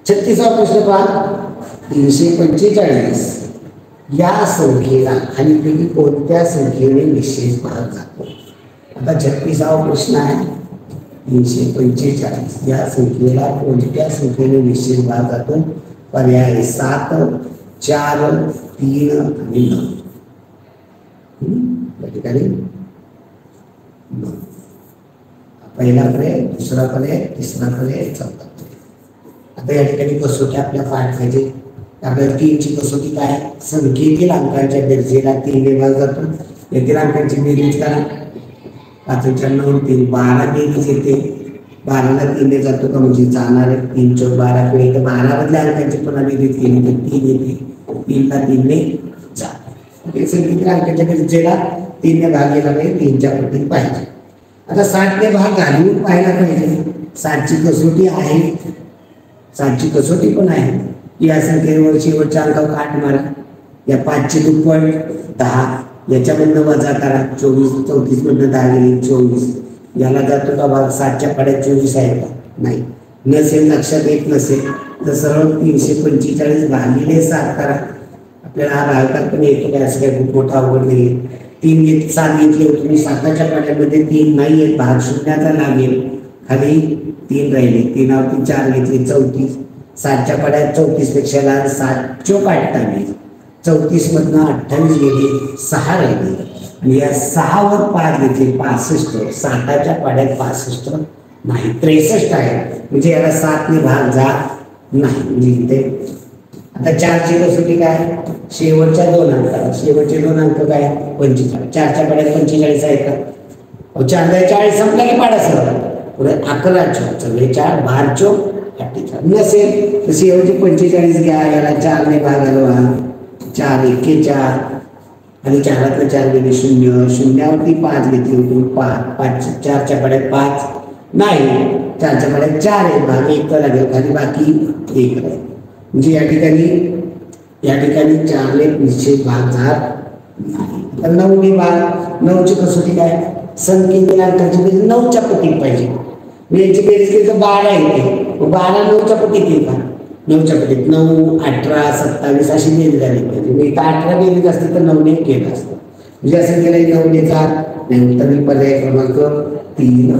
[SPEAKER 1] 36वा प्रश्न पहा. 345 या संख्येला खालीपैकी कोणत्या संख्येने निश्चित भाग जातो? आता 36वा प्रश्न आहे. 345 या संख्येला कोणत्या संख्येने निश्चित भाग जातो? पर्याय 7, 4, 3 आणि 9. या ठिकाणी पहिला पर्याय, दुसरा पर्याय, तिसरा पर्याय, चौथा पर्याय. आता या ठिकाणी कसोटी आपल्या पाठ पाहिजे. आपल्याला 3ची कसोटी काय? संख्येतील अंकांच्या बेरजेला 3 ने भाग जातो. येथील अंकांची बेरीज करा. 5 9 3 12 बेरीज येते. 12ला 3 ने जातो का? म्हणजे जाणार आहे. 3 4 12 किंवा इथे 12 मधल्या अंकांची पुन्हा बेरीज केली तर 3 येते. 3ला 3 ने जातो. संख्येतील अंकांच्या बेरजेला 3 ने भाग गेला पाहिजे. 3च्या पटीत पाहिजे. आता 7 ने भाग घालून पाहायला पाहिजे. 7ची कसोटी आहे, 7ची कसोटी पण आहे. या संख्येवर शेवटच्या अंकावर काट मारा. या 5ची दुप्पट 10, याच्यामधनं वजा करा. 24 34 मधनं 10 गेली 24. याला जातो का भाग? 7च्या पाड्यात 24 आहे का? नाही. नसेल, लक्षात येत नसेल तर सरळ 345 भागिले 7 करा. आपल्याला हा भागाकार पण येतो काय? असं काय खूप मोठा अवघड नाही. 7 घेतले तुम्ही. 7च्या पाड्यामध्ये 3 नाही आहेत, भाग शून्याचा लागेल. खाली 3 राहिले. 3वरती 4 घेतले 34. 7च्या पाड्यात 34 पेक्षा लहान 7 चोक 28. 34 मधनं 28 गेले, 6 राहिले. आणि या 6वर 5 घेतले 65. 7च्या पाड्यात 65 नाही, 63 आहे. म्हणजे याला 7 ने भाग जात नाही. म्हणजे इथे आता 4ची कसोटी काय? शेवटच्या 2 अंकाला. शेवटचे 2 अंक काय? 45. 4च्या पाड्यात 45 आहे का? 4 40 संपला की पाडा सरळ. पुढे 11 चोक 4 12 चोक 48. नसेल तर शेवटचे 45 घ्या. याला 4 ने भाग घालवा. 4 1 4 आणि 4तलं 4 गेले 0. 0वरती 5 घेतली होती. 5 4च्या पाड्यात 5 नाही. 4च्या पाड्यात 4 आहे. भाग 1 लागेल. खाली बाकी 1 राहील. म्हणजे या ठिकाणी 4 ने निश्चित भाग जात नाही. तर 9 ने भाग. 9ची कसोटी काय? संख्येतील अंकांची बेरीज 9च्या पटीत पाहिजे. याची बेरीज केली तर 12 येते. 12 9च्या पटीत येईल का? 9च्या पटीत 9 18 27 अशी बेरीज झाली पाहिजे. म्हणजे 18 बेरीज असते तर 9 ने केलं असतं. म्हणजे असं केलं 9 ने जात नाही. उत्तर पर्याय क्रमांक 3.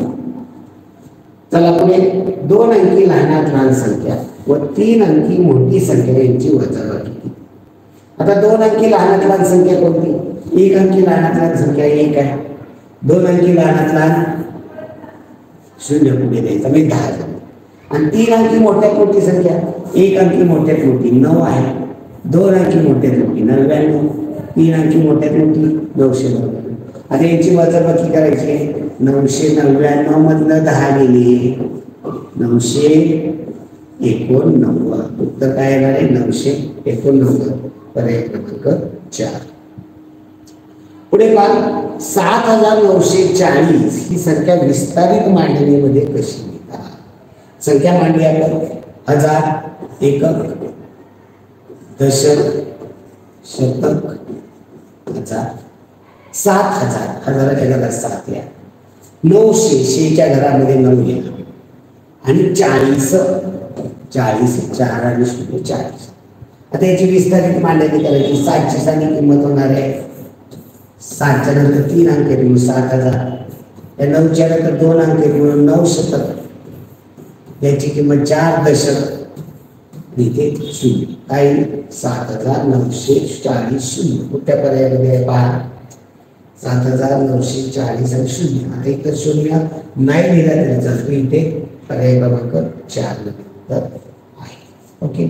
[SPEAKER 1] चला पुढे. 2 अंकी लहानात लहान संख्या व 3 अंकी मोठी संख्या यांची वजाबाकी. आता 2 अंकी लहानात लहान संख्या कोणती? 1 अंकी लहानात लहान संख्या 1 आहे. 2 अंकी लहानात लहान 0 पुढे द्यायचा म्हणजे 10 झाले. आणि 3 अंकी मोठ्यात मोठी संख्या 1 अंकी मोठ्यात मोठी 9 आहे. 2 अंकी मोठ्यात मोठी 99. 3 अंकी मोठ्यात मोठी 999. आता याची वजाबाकी करायची. 999 मधलं 10 गेली 989. उत्तर काय येणार आहे? 989. पर्याय क्रमांक 4. पुढे पहा 7940 ही संख्या विस्तारित मांडणीमध्ये कशी लिहितात? संख्या मांडली आपण हजार, एकक, दशक, शतक, हजार. 7000 हजाराच्या घरात 7 या, 900 शेच्या घरामध्ये 9 या, आणि 40 4 आणि 0 40. आता याची विस्तारित मांडणी करायची. 7ची साधी किंमत होणार आहे 7च्या नंतर 3 अंक आहेत म्हणून 7000. या 9च्या नंतर 2 अंक आहेत म्हणून 9 शतक. याची किंमत 4 दशक इथे 0. काय 7940 0. कुठल्या पर्यायामध्ये पहा 7940 आणि 0. आता एक तर 0 नाही लिहिला तरी चालतो. इथे पर्याय क्रमांक 4 नंतर आहे. ओके.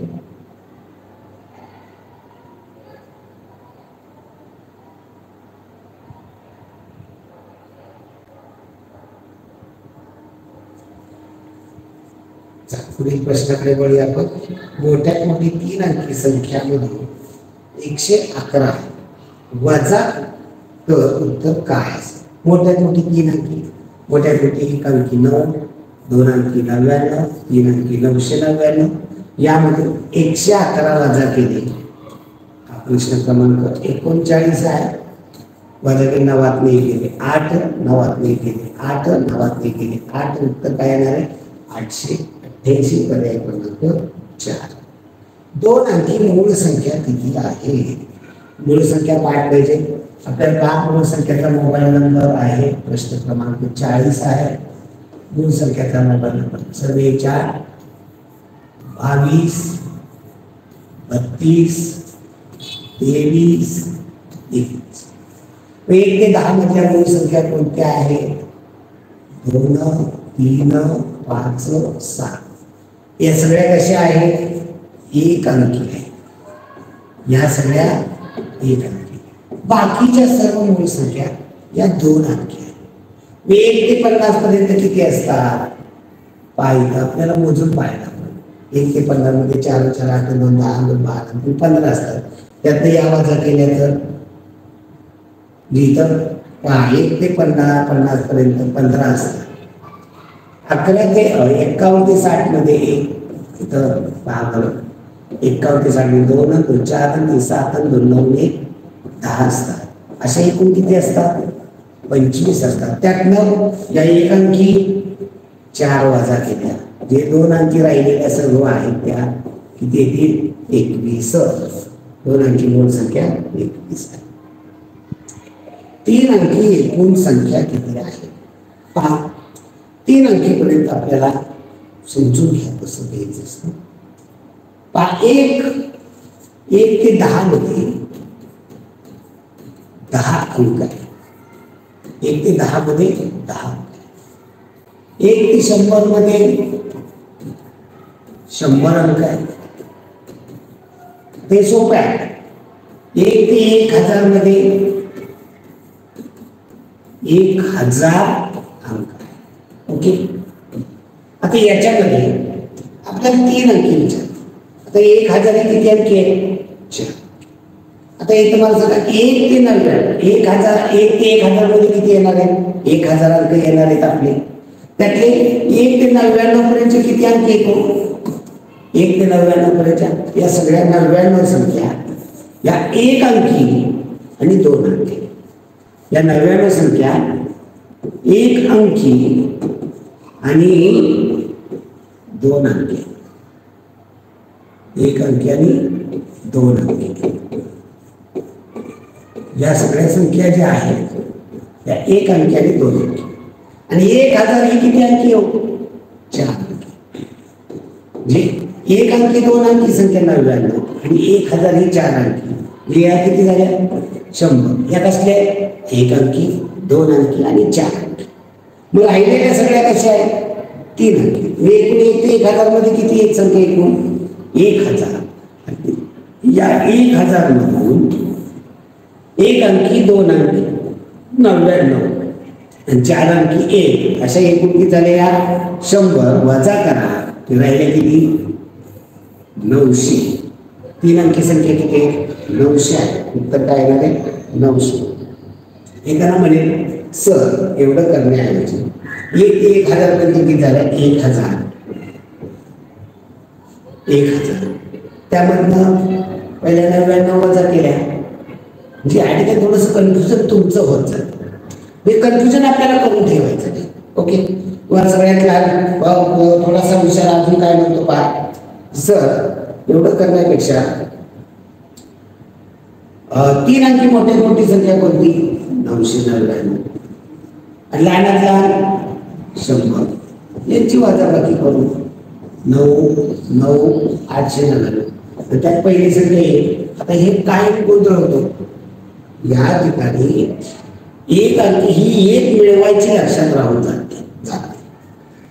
[SPEAKER 1] पुढील प्रश्नाकडे वळूया आपण. मोठ्यात मोठी 3 अंकी संख्यामध्ये 111 वजा तर उत्तर काय असेल? मोठ्यात मोठी 3 अंकी. मोठ्यात मोठी 1 अंकी 9, 2 अंकी 99, 3 अंकी 999. यामध्ये 111 वजा केले. हा प्रश्न क्रमांक 39 आहे. वजा केले 9 नाही केले 8, 9 नाही केले 8, 9 नाही केले 8. उत्तर काय येणार आहे? 888. पर्याय क्रमांक 4. 2 अंकी मूळ संख्या किती आहे? मूळ संख्या पाठ पाहिजे आपल्याला. 5 मूळ संख्येचा मोबाईल नंबर आहे. प्रश्न क्रमांक 40 आहे. मूळ संख्येचा मोबाईल नंबर 44 22 32 23 21. 1 ते 10 मधल्या मूळ संख्या कोणत्या आहेत? 2 3 5 7. या सगळ्या कशा आहेत? 1 अंकी आहे. या सगळ्या 1 अंकी. बाकीच्या सर्व मूळ संख्या या 2 अंकी आहेत. 1 ते 50 पर्यंत किती असतात? पाहिजे आपल्याला मोजून पाहायला. 1 ते 50 मध्ये 4 4 8 2 10 2 12 15 असतात. त्यातनं या वजा केल्या तर लिहितं 1 ते 50 पर्यंत 15 असतात. 11 ते 51 ते 60 मध्ये 1 इथं पहा बरं. 51 ते 60 मध्ये 2 2 4 2 7 2 9 10 असतात. अशा एकूण किती असतात? 25 असतात. त्यातनं या 1 अंकी 4 वजा केल्या. जे 2 अंकी राहिलेल्या सर्व आहेत त्या किती येतील? 21. 2 अंकी मूळ संख्या 21 आहे. 3 अंकी एकूण संख्या किती आहे? पहा 3 अंकीपर्यंत आपल्याला समजून घ्या कसं घ्यायचं असतं. पहा 1 ते 10 मध्ये 10 अंक आहे. 1 ते 10 मध्ये 10 अंक आहे. 1 ते 100 मध्ये 100 अंक आहे. ते सोपं आहे. 1 ते 1000 मध्ये 1000 अंक आहे. ओके. आता याच्यामध्ये आपल्याला 3 अंकी विचार. आता 1000 हे किती अंकी आहे? 4. आता हे तुम्हाला सांगा 1 ते 99 1000 1 ते 1000 मध्ये किती येणार आहे? 1000 अंक येणार आहेत आपले. त्यातले 1 ते 99 पर्यंत किती अंक येतो? 1 ते 99 पर्यंत या सगळ्या 99 संख्या या 1 अंकी आणि 2 अंकी. या 99 संख्या 1 अंकी आणि 2 अंकी. 1 अंकी आणि 2 अंकी. या सगळ्या संख्या ज्या आहेत या 1 अंकी आणि 2 अंकी. आणि 1000 ही किती अंकी हो? 4 अंकी. म्हणजे 1 अंकी 2 अंकी संख्या 99 आणि 1000 ही 4 अंकी. या किती झाल्या? 100. या कसल्या? 1 अंकी 2 अंकी आणि 4 अंकी. मग राहिलेल्या सगळ्या कशा आहेत? 3 अंकी. एकूण 1 ते 1000 मध्ये किती एक संख्या एकूण? 1000. या 1000 मधून 1 अंकी 2 अंकी 99 आणि 4 अंकी 1 अशा एकूण किती झाले? या 100 वजा करा. राहिले किती? 900. 3 अंकी संख्या किती आहे? 900 आहे. उत्तर काय येणार आहे? 900. एकाला म्हणेल सर एवढं करण्याऐवजी 1,000 पर्यंत किती झालं? 1,000. त्यामधनं पहिल्या 99 वजा केल्या म्हणजे या ठिकाणी थोडंसं कन्फ्युजन तुमचं होत जातं. हे कन्फ्युजन आपल्याला करून ठेवायचं नाही. ओके, तुम्हाला सगळ्यात थोडासा विचार अजून काय म्हणतो पहा. सर एवढं करण्यापेक्षा 3 अंकी मोठी संख्या कोणती? 999. आणि लहानात लहान 100. यांची वजाबाकी करू. 9 899. त्यात पहिली संख्या येईल. आता हे काय गोंधळ होतो या ठिकाणी. एक अंकी ही एक मिळवायची लक्षात राहून जाते.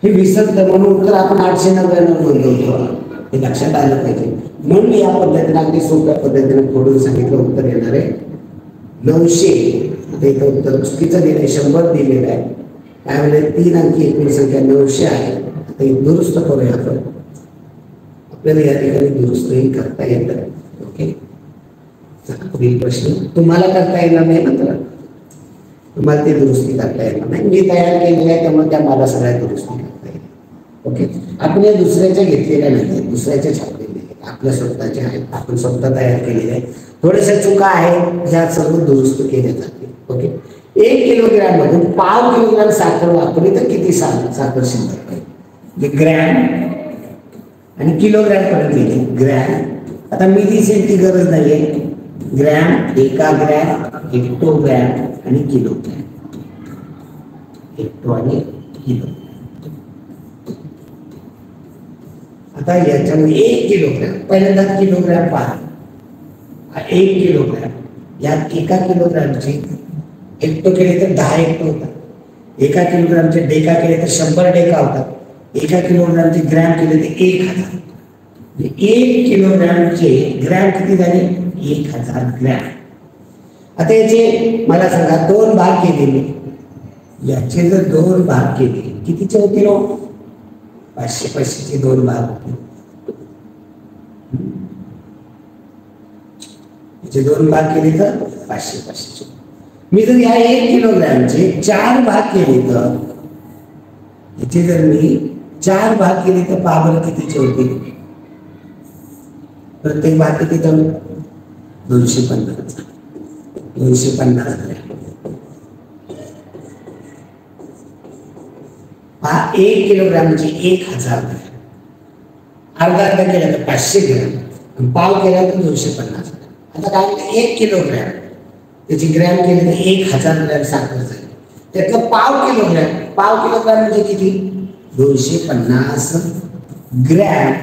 [SPEAKER 1] हे विसरतं म्हणून तर आपण 899 बोललो. हे लक्षात आलं पाहिजे म्हणून या पद्धतीने अगदी सोप्या पद्धतीने फोडून सांगितलं. उत्तर येणार आहे 900. आता इथं उत्तर चुकीचं दिलंय, 100 दिलेलं आहे. त्यावेळेला 3 अंकी एकूण संख्या 900 आहे. आता हे दुरुस्त करूया आपण. आपल्याला या ठिकाणी दुरुस्तही करता येतं. ओके, पुढील प्रश्न तुम्हाला करता येणार नाही, मात्र तुम्हाला ते दुरुस्ती करता येणार नाही. मी तयार केलेलं आहे त्यामुळे त्या मला सगळ्या दुरुस्ती करता येईल. ओके, आपण या दुसऱ्याच्या घेतलेल्या नाही, दुसऱ्याच्या छापलेल्या आहेत, आपल्या स्वतःच्या आहेत, आपण स्वतः तयार केलेल्या आहेत. थोड्याशा चुका आहेत ज्या सर्व दुरुस्त केल्या जातील. ओके, 1 किलोग्रॅम मधून 1/2 किलोग्रॅम साखर वापरली तर किती साखर शिल्लक पाहिजे? ग्रॅम आणि किलोग्रॅम पर्यंत गेले. ग्रॅम आता मिली सेंटची गरज नाहीये. ग्रॅम, एकाग्रॅम, हेक्टोग्रॅम आणि किलोग्रॅम. हेक्टो आणि किलो. आता याच्यामध्ये 1 किलोग्रॅम पहिल्यांदा किलोग्रॅम पहा. 1 किलोग्रॅम यात एका किलोग्रॅमचे हेक्टो केले तर 10 हेक्टो होतात. एका किलोग्रॅमचे डेका केले तर 100 डेका होतात. एका किलोग्रॅमचे ग्रॅम केले तर 1000. 1 किलोग्रॅमचे ग्रॅम किती झाले? 1000 ग्रॅम. आता याचे मला सांगा 2 भाग केलेले. याचे जर 2 भाग केले कितीचे होतील? 500चे 2 भाग होतील. याचे 2 भाग केले तर 500. मी जर या 1 किलोग्रॅमचे 4 भाग केले तर याचे जर मी 4 भाग केले तर पावर कितीचे होतील? प्रत्येक भाग किती तर 250. 250 ग्रॅम. हा 1 किलोग्रॅम म्हणजे 1000 ग्रॅम. अर्धा केला तर 500 ग्रॅम. पाव केला तर 250 ग्रॅम. आता काय 1 किलोग्रॅम त्याची ग्रॅम केले तर 1000 ग्रॅम साखर झाली. त्यातलं पाव किलोग्रॅम म्हणजे किती? 250 ग्रॅम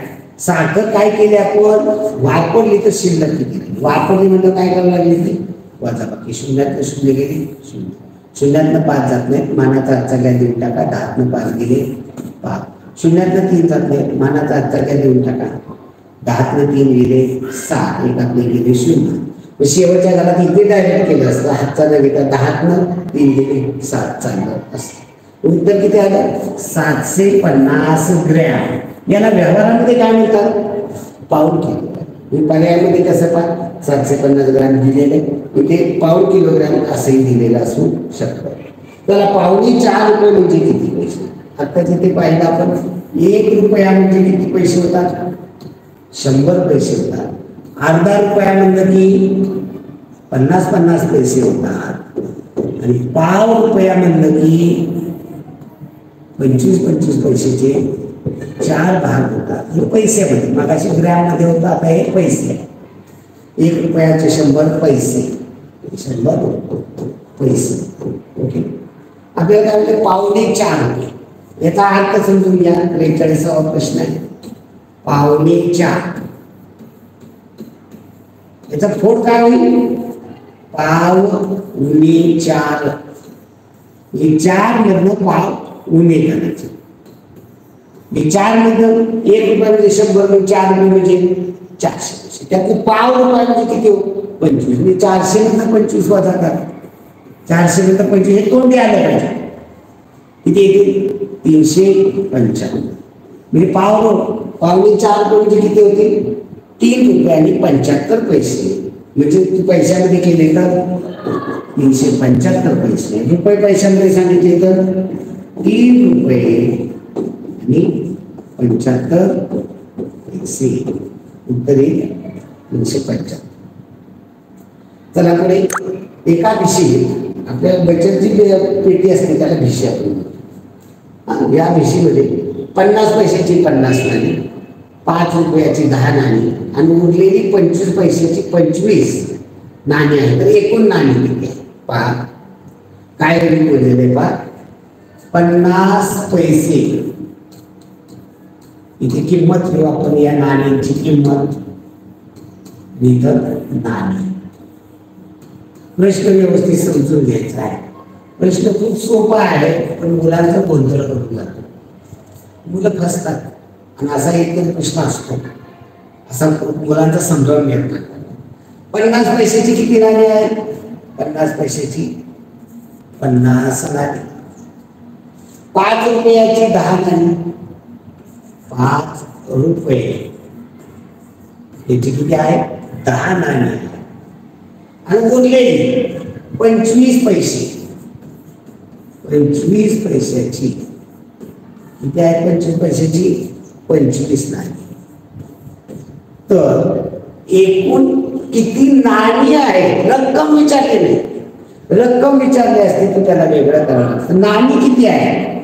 [SPEAKER 1] साखर काय केली आपण? वापरली तर शिल्लक किती? वापरली म्हणजे काय करायला लागली? ती वजाबाकी. 0 0 गेली 0. 0 5 जात नाही, मानाचा आजचा घ्या देऊन टाका. 10 5 गेले 5. 0 3 जात नाही, मानाचा आजचा घ्या देऊन टाका. 10 3 गेले 6. एकातले गेले 0. शेवटच्या घरात इथे डायरेक्ट केलं असतं. हातचा न घेता 10 3 गेले 7 चाललं असतं. उत्तर किती आलं? 750 ग्रॅम. याला व्यवहारामध्ये काय म्हणतात? पाऊण किलो. पर्यायामध्ये कसं पहा 750 ग्रॅम दिलेले, इथे पाऊण किलोग्रॅम असंही दिलेलं असू शकतं. त्याला 4.25 म्हणजे किती पैसे? आता तिथे पाहिलं आपण 1 रुपया म्हणजे किती पैसे होतात? 100 पैसे होतात. अर्धा रुपया म्हणलं की 50 पैसे होतात. आणि पाव रुपया म्हणलं की 25 पैशाचे 4 भाग होतात. हे पैशामध्ये, मगाशी ग्रॅम मध्ये होतं, आता हे पैसे. 1 रुपयाचे 100 पैसे. 100 पैसे. ओके, आपल्याला काय म्हणते? 4.25. याचा अर्थ समजून घ्या. 43वा प्रश्न आहे. 4.25 याचा फोड काय होईल? पाव उणे 4. हे 4 मधनं पाव उणे करायचे. 4 मधून 1 रुपया म्हणजे 100, 4 रुपये म्हणजे 400 पैसे. त्यातून पाव रुपया म्हणजे किती? 25. म्हणजे 400 मधनं 25 वजा करा. 400 मधनं 25 हे तोंडी आलं पाहिजे. किती येतील? 355. म्हणजे पावणे 4 रुपये म्हणजे किती होतील? 3 रुपये आणि 75 पैसे. म्हणजे पैशामध्ये केले तर 375 पैसे. रुपये पैशांमध्ये सांगितले तर 3 रुपये आणि 75 पैसे. उत्तर येईल 375. चला पुढे. एका भिशी, आपल्या बचतची पेटी असते त्याला भिशी आपण. या भिशीमध्ये 50 पैशाची 50 नाणी, 5 रुपयाची 10 नाणी आणि उरलेली 25 पैशाची 25 नाणी आहे. तर एकूण नाणी किती आहे पहा. काय मोजलेले पहा. 50 पैसे इथे किंमत घेऊ आपण. या नाण्यांची किंमत इथं नाणी. प्रश्न व्यवस्थित समजून घ्यायचा आहे. प्रश्न खूप सोपा आहे पण मुलांचा गोंधळ करून जातो. मुलं फसतात आणि असा एक प्रश्न असतो असा मुलांचा समजावून घेत नाही. 50 पैशाची किती नाणी आहेत. 50 पैशाची 50 नाणी. 5 रुपयाची 10 नाणी, 5 रुपये याची किती आहे 10 नाणी. आणि उरलेली 25 पैसे, 25 पैशाची किती आहे 25 पैशाची 25 नाणी. तर एकूण किती नाणी आहे. रक्कम विचारली नाही. रक्कम विचारली असते तर त्याला वेगळं करावं लागतं. नाणी किती आहे.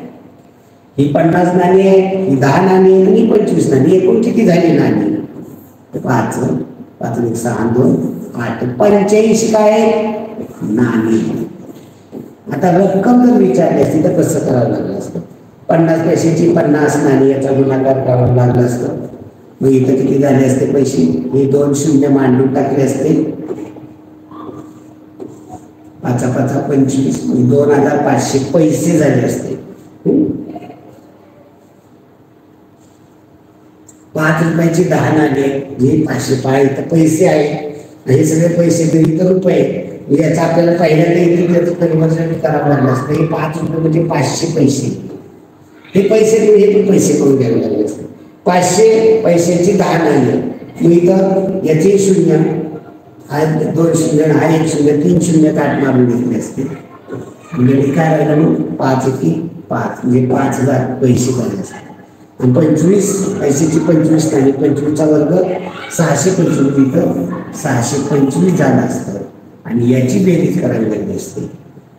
[SPEAKER 1] ही 50 नाणी आहे, ही 10 नाणी आहे आणि 25 नाणी. एकूण किती झाली नाणी. 5 5 6 2 8 85 काय नाणी. आता रक्कम जर विचारली असती तर कसं करावं लागलं असतं. 50 पैशाची 50 नाणी याचा गुणाकार करावा लागला असतं. मग इथं किती झाले असते पैसे. हे 2 शून्य मांडून टाकले असते. 5 5 25 2500 पैसे झाले असते. 5 रुपयाची 10 नाणी जे 500 पाहिजे तर पैसे आहे. हे सगळे पैसे तरी तर रुपये. याचा आपल्याला पहिल्यांदा त्याचं परिवर्तन करावं लागलं असतं. हे 5 रुपये म्हणजे 500 पैसे. हे पैसे हे पण पैसे करून घ्यावे लागले असते. 500 पैशाची 10 नाणी. मग इथं याचे शून्य, हा 2 शून्य, हा 1 शून्य, 3 शून्य काट मारून घेतले असते. म्हणजे काय राहिलं मग 5 की 5 म्हणजे 5000 पैसे झाले असते. आणि 25 पैशाची 25 नाणी, 25चा वर्ग 625. इथं 625 झालं असतं. आणि याची बेरीज करावी लागली असते.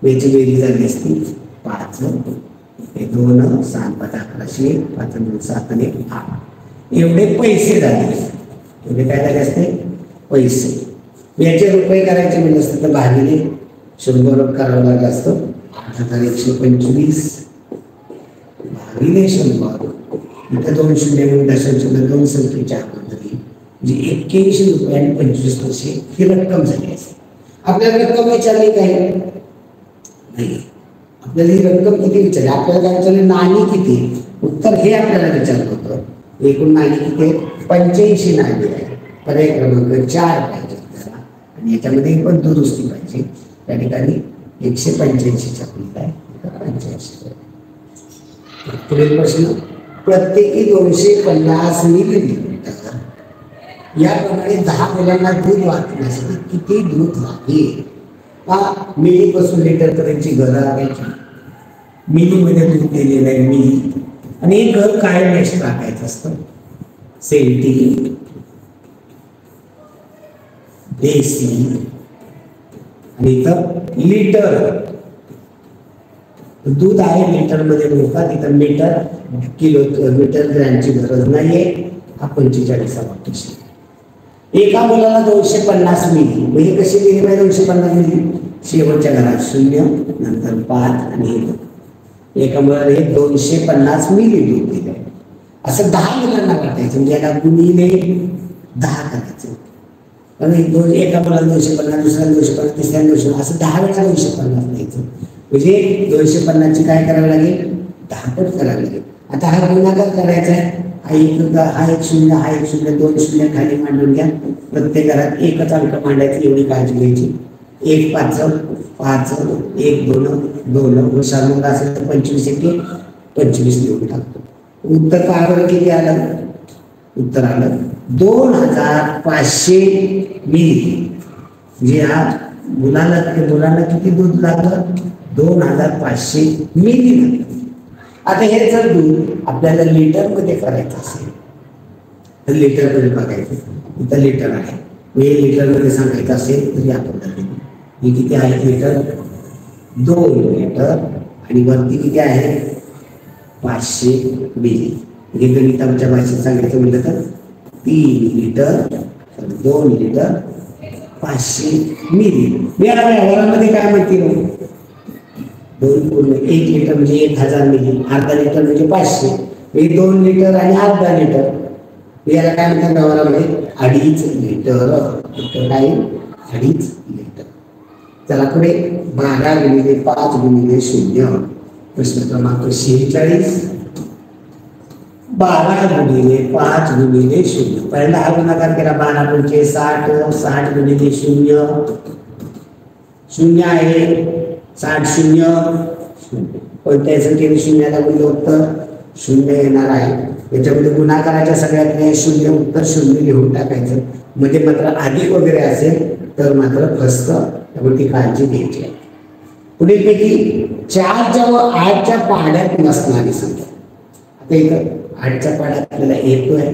[SPEAKER 1] याची बेरीज झाली असती 5 हे 2 7 5 1100 5 2 7 आणि 8 एवढे पैसे झाले. एवढे काय झाले असते पैसे. याचे रुपये करायचे म्हणजे असतं तर भागिले 100 करावं लागलं असतं. 8125 भागिले 100. इथं 2 शून्य म्हणून दशांश 2 संख्येच्या आकडेवारी म्हणजे 81 रुपये आणि 25 पैसे ही रक्कम झाली असते. आपल्याला रक्कम विचारली काय नाही. आपल्याला ही रक्कम किती विचारली. आपल्याला काय विचारले नाणी किती. उत्तर हे आपल्याला विचारलं होतं. एकूण नाणी किती 85 नाणी आहे. पर्याय क्रमांक 4 पाहिजे आपल्याला. आणि याच्यामध्ये पण दुरुस्ती पाहिजे. त्या ठिकाणी 185च्या पुढे आहे 85. पुढील प्रश्न. प्रत्येकी 250 मिलीलिटर याप्रमाणे 10 मुलांना दूध वाटण्यासाठी किती दूध लागेल. मिलीपासून लिटर पर्यंतची घरं आणायची. मिलीमध्ये दूध दिलेलं आहे मिली. आणि हे घर काय मॅच टाकायचं असतं. सेंटी, देसी आणि इथं लिटर. दूध आहे लिटर मध्ये मोका. तिथं मीटर किलो मीटर ग्रॅमची गरज नाहीये. हा 45वा प्रश्न. एका मुलाला 250 मिली. मग हे कशी दिली पाहिजे 250 मिली. शेवटच्या घरात 0 नंतर 5 आणि हे एका मुलाला हे 250 मिली दूध दिले. असं 10 मुलांना वाटायचं म्हणजे याला गुणिले 10 करायचं. कारण एका मुलाला 250, दुसऱ्याला 250, तिसऱ्याला 250 असं 10 वेळा 250 द्यायचं. म्हणजे 250ची काय करावं लागेल 10 पट करावं लागेल. आता हा गुणाकार करायचा आहे. हा एक शून्य, हा 1 शून्य, 2 शून्य खाली मांडून घ्या. प्रत्येक घरात एकच अंक मांडायची एवढी काळजी घ्यायची. 1 5 5 1 2 2 शालून असेल तर 25 येते 25 लिहून टाकतो. उत्तर काय किती आलं. उत्तर आलं 2500 मिली. म्हणजे हा मुलांना किती दूध लागलं? 2500 मिली. आता हे जर दूध आपल्याला लिटर मध्ये करायचं असेल तर लिटर मध्ये बघायचं. इथं लिटर आहे, हे लिटर मध्ये सांगायचं असेल तरी आपण हे किती आहे लिटर? 2 लिटर. आणि वरती किती आहे? 500 मिली. हे गणिताच्या भाषेत सांगायचं म्हटलं तर 3 लिटर 2 लिटर 500 मिली. व्यवहारामध्ये काय म्हणतील? 1 लिटर म्हणजे 1000 मिली, अर्धा लिटर म्हणजे 500. हे 2 लिटर आणि अर्धा लिटर. याला काय म्हणतात व्यवहारामध्ये? 2.5 लिटर. काय? 2.5 लिटर. चला पुढे 12 गुणिले 5 गुणिले 0. प्रश्न क्रमांक 46. 12 गुणिले 5 गुणिले 0. पहिला हा गुणाकार केला. 12 पंचे 60. 60 गुणिले 0. 0 आहे. 60 0. कोणत्याही संख्येने शून्याला गुणले उत्तर 0 येणार आहे. याच्यामध्ये गुणाकाराच्या सगळ्यात शून्य उत्तर 0 लिहून टाकायचं. म्हणजे मात्र अधिक वगैरे असेल तर मात्र फसतं, त्यामुळे ती काळजी घ्यायची आहे. पुढील पैकी 4च्या व 8च्या पाड्यात नसणारी संख्या. आता इथं 8च्या पाड्यात आपल्याला येतोय,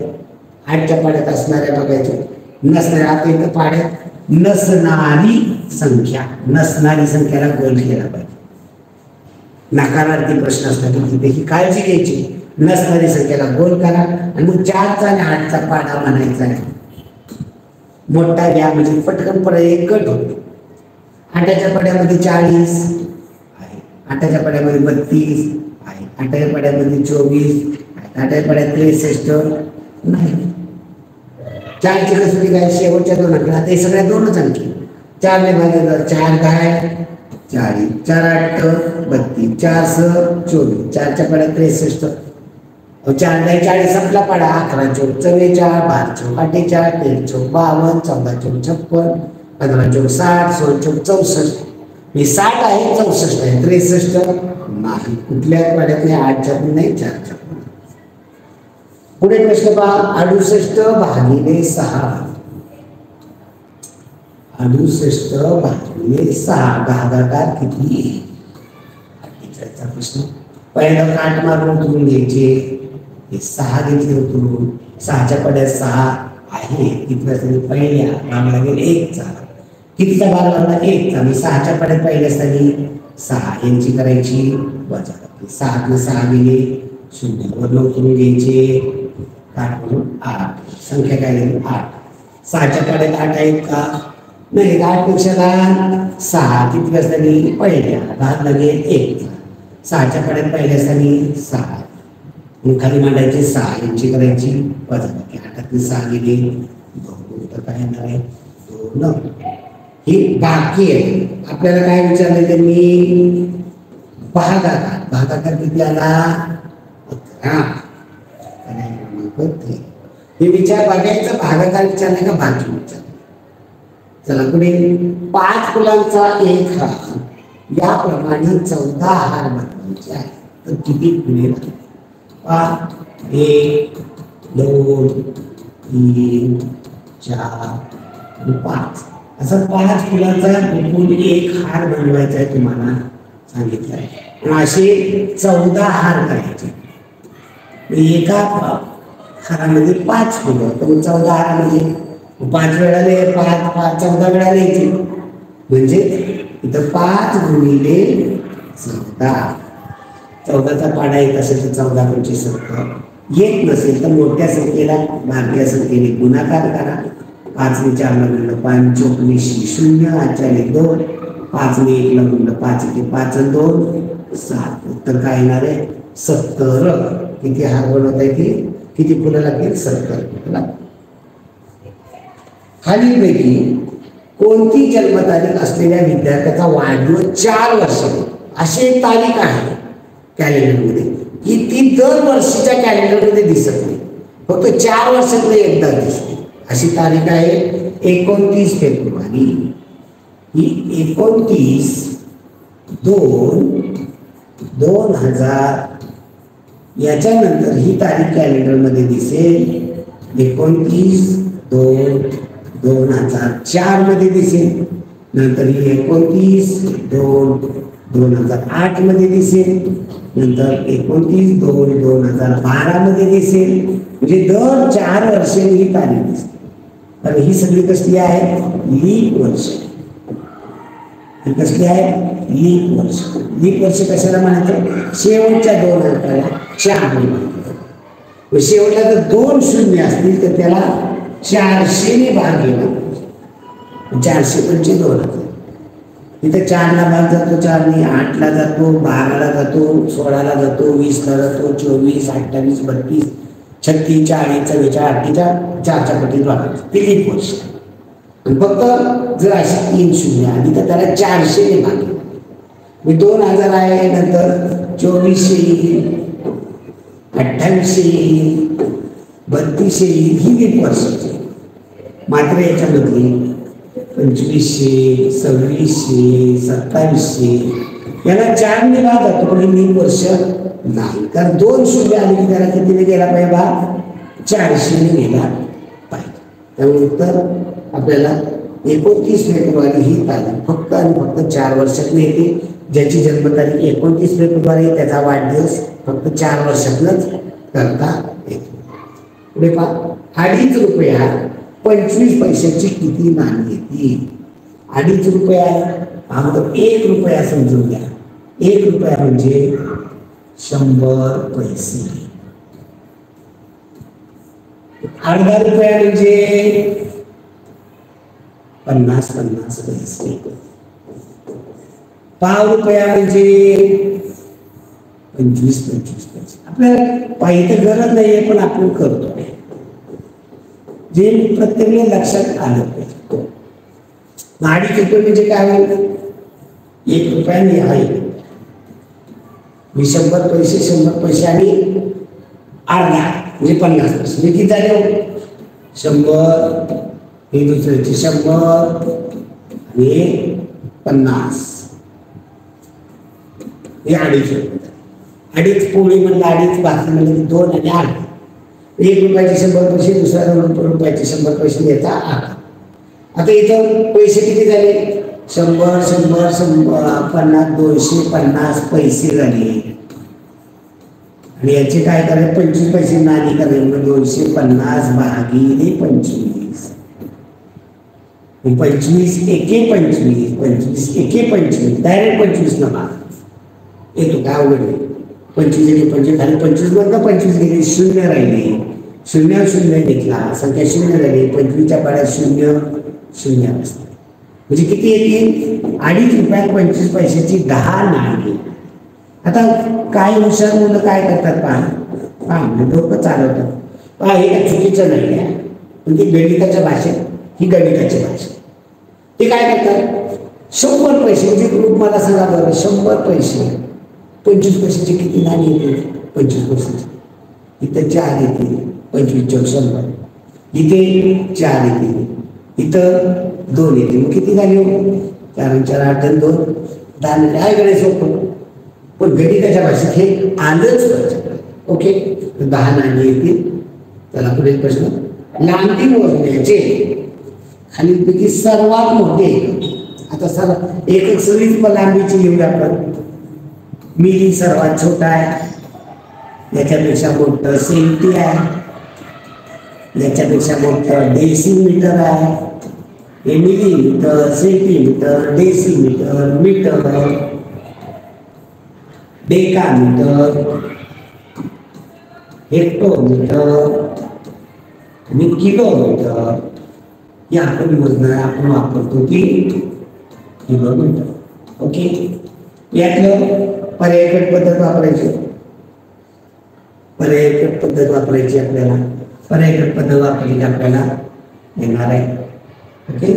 [SPEAKER 1] 8च्या पाड्यात असणाऱ्या बघायच्या, नसणाऱ्या. आता इथं पाड्यात नसणारी संख्या, नसणारी संख्याला गोल केला पाहिजे. नकारार्थी प्रश्न असतात तिथे ही काळजी घ्यायची. नसणारी संख्याला गोल करा आणि मग 4चा आणि 8चा पाडा म्हणायचा आहे. मोठा घ्या म्हणजे पटकन पर्याय कट होतो. 8च्या पाड्यामध्ये 40 आहे, 8च्या पाड्यामध्ये 32 आहे, 8च्या पाड्यामध्ये 24 आहे, 8च्या पाड्यात 63 नाही. 4ची कसोटी काय? शेवटच्या 2 अंकी. आता हे सगळ्या 2च अंकी. 4 ने भागले 4 काय? 40. 4 8 32. 4 6 24. 4च्या पाड्यात 63. 4 नाही 40 संपला पाडा. 11 चौक 44, 12 चौक 48, 13 चौक 52, 14 चौक 56, 15 चौक 60, 16 चौक 64. हे 60 आहे, 64 आहे, 63 नाही. कुठल्या पाड्यात नाही? 8च्या पण नाही, 4च्या पण. पुढे प्रश्न पहा. 68 भागिले 6. 68 भागिले 6 भागाकार किती येईल? प्रश्न. पहिला काट मारून उतरून घ्यायचे. 6 घेतले उतरून. 6च्या पड्यात 6 आहे. किती पहिल्या भाग लागेल 1चा. कितीचा भाग लागला? 1चा. मी 6च्या पड्यात पहिल्या असताना 6 यांची करायची वजा. 6 ने 6 गेले 0. वरनं उतरून घ्यायचे. काट म्हणून 8. संख्या काय झाली? 8. 6च्या पड्यात 8 आहेत का? नाही. 8 पेक्षा लहान 6. किती असताना? पहिल्या भाग लागेल 1चा. 6च्या पड्यात पहिल्या असताना 6. खाली मांडायचे 6 यांची करायची वजा. 8 ने 6 गेले 2. तर काय येणार आहे? 2. ही बाकी आहे. आपल्याला काय विचारले त्यांनी? भागाकार. भागाकार किती आला? 11. हे विचार बघायचं. भागाकार विचारले का बाकी विचारले? चला पुढे. 5 फुलांचा एक हार याप्रमाणे 14 हार बनवायचे आहे तर किती फुले लागतील? 1 2 3 4 5 असं 5 फुलांचा एकूण एक हार बनवायचा आहे तुम्हाला सांगितलं आहे. असे 14 हार करायचे. एका हारामध्ये 5 फुलं तर 14 हारामध्ये 5 वेळा 5 14 वेळा लिहायचे. म्हणजे इथं 5 गुणिले 14. 14चा पाडा येत असेल तर 14 25 येत नसेल तर मोठ्या संख्येला बारक्या संख्येने गुणाकार करा. 5 ने 4 ला गुणलं 5 चौक 20 0. 8 2. 5 ने 1 ला गुणलं 5 1 5 2 7. उत्तर काय येणार आहे? 70. किती हार बनवता येतील? किती फुलं लागतील? 70 फुलं लागतील. खालीलपैकी कोणती जन्मतारीख असलेल्या विद्यार्थ्याचा वाढदिवस 4 वर्षांनी अशी एक तारीख आहे कॅलेंडरमध्ये की ती दरवर्षीच्या कॅलेंडरमध्ये दिसत नाही, फक्त 4 वर्षातून एकदा दिसते. अशी तारीख आहे 29 फेब्रुवारी. ही 29 2 2000 याच्यानंतर ही तारीख कॅलेंडरमध्ये दिसेल 29 2 2004 मध्ये दिसेल. नंतर ही 29/2/2008 मध्ये दिसेल, नंतर 29/2/2012 मध्ये दिसेल. म्हणजे दर 4 वर्षांनी ही तारीख दिसते. तर ही सगळी कसली आहे? लीप वर्ष. ही कसली आहे? लीप वर्ष. लीप वर्ष कशाला म्हणायचं? शेवटच्या 2 अंकाला 4 म्हणायचं. शेवटला जर 2 शून्य असतील तर त्याला 400 ने भाग घेणार. 400 म्हणजे 2000. इथे 4 ला भाग जातो, 4 ने 8 ला जातो, 12 ला जातो, 16 ला जातो, 20 ला जातो, 24, 28, 32, 36, 40, 44, 48 4च्या पटीत वाढतो. ते लीप वर्ष. आणि फक्त जर अशी 3 शून्य आली तर त्याला 400 ने भाग घेणार. 2000 आहे, नंतर 2400 येईल, 2800 येईल, 3200 येईल. ही लीप वर्षाची. मात्र याच्यामध्ये 2500, 2600, 2700 याला 4 ने भाग जातो, पण हे लीप वर्ष नाही. कारण 2 शून्य आली की त्याला कितीने गेला पाहिजे भाग? 400 ने गेला पाहिजे. त्यामुळे उत्तर आपल्याला 29 फेब्रुवारी ही तारीख फक्त आणि फक्त 4 वर्षात येते. ज्याची जन्मतारीख 29 फेब्रुवारी त्याचा वाढदिवस फक्त 4 वर्षातच करता येतो. पुढे पहा, 2.5 रुपया 25 पैशाची किती नाणी येतील? 2.5 रुपया अगोदर 1 रुपया समजून घ्या. 1 रुपया म्हणजे 100 पैसे. अर्धा रुपया म्हणजे 50 पैसे. पाव रुपया म्हणजे 25 पैसे. आपल्याला पाहिजे गरज नाहीये, पण आपण करतो जे प्रत्येक लक्षात आलं पाहिजे. 2.5 रुपये म्हणजे काय होईल? 1 रुपया नाही आहे. मी 100 पैसे, 100 पैसे आणि अर्धा म्हणजे 50 पैसे. मी किती झाले? 100, हे दुसऱ्याचे 100 आणि 50. हे 2.5 रुपये. 2.5 पोळी म्हणलं, 2.5 भाकरी म्हणलं 2 आणि 8. 1 रुपयाचे 100 पैसे, दुसऱ्या 2 रुपयाचे 100 पैसे याचा 8. आता इथं पैसे किती झाले? 100, 100, 100, 50, 250 पैसे झाले. आणि याचे काय करायचे? 25 पैसे नाणी करायचे. 250 भागिले 25. 25 एके 25, 25 एके 25, डायरेक्ट 25 न भाग येतो. काय अवघड नाही. 25 एके 25 खाली 25 मधनं 25 गेले, 0 राहिले. 0 0 घेतला, संख्या 0 झाली. 25च्या पाड्यात 0 0 असते. म्हणजे किती येतील? 2.5 रुपयात 25 पैशाची 10 नाणी. आता काही हुशार मुलं काय करतात? पहा डोकं चालवतात. पहा, हे काय चुकीचं नाही आहे, पण ती गणिताच्या भाषेत, ही गणिताची भाषा. ते काय करतात? 100 पैसे म्हणजे ग्रुप मला सांगा बरं, 100 पैसे 25 पैशाची किती नाणी येतील? 25 पैशाची. इथं 4 येतील, 25 चौक 100. इथे 4 येतील, इथं 2 येतील. मग किती झाले? 4 आणि 4 8 आणि 2 10. काय गणित सोपं, पण गणिताच्या भाषेत हे आलंच पाहिजे. ओके, 10 नाणी येतील. त्याला पुढे प्रश्न, लांबी मोजण्याचे खालीलपैकी सर्वात मोठे एकक. आता सर्व एकक सगळीच लांबीची लिहूया आपण. मिली सर्वात छोटा आहे, याच्यापेक्षा मोठं सेंटी आहे, याच्यापेक्षा मोठं डेसिमीटर आहे. हे millimetre, centimetre, decimetre, metre, decametre, hectometre आणि किलोमीटर. या आपण मोजणार आपण वापरतो की किलोमीटर. ओके, यातलं पर्यायी पद्धत वापरायची. पर्यायी पद्धत वापरायची आपल्याला. पर्यायी पद्धत वापरली आपल्याला येणार आहे. ओके,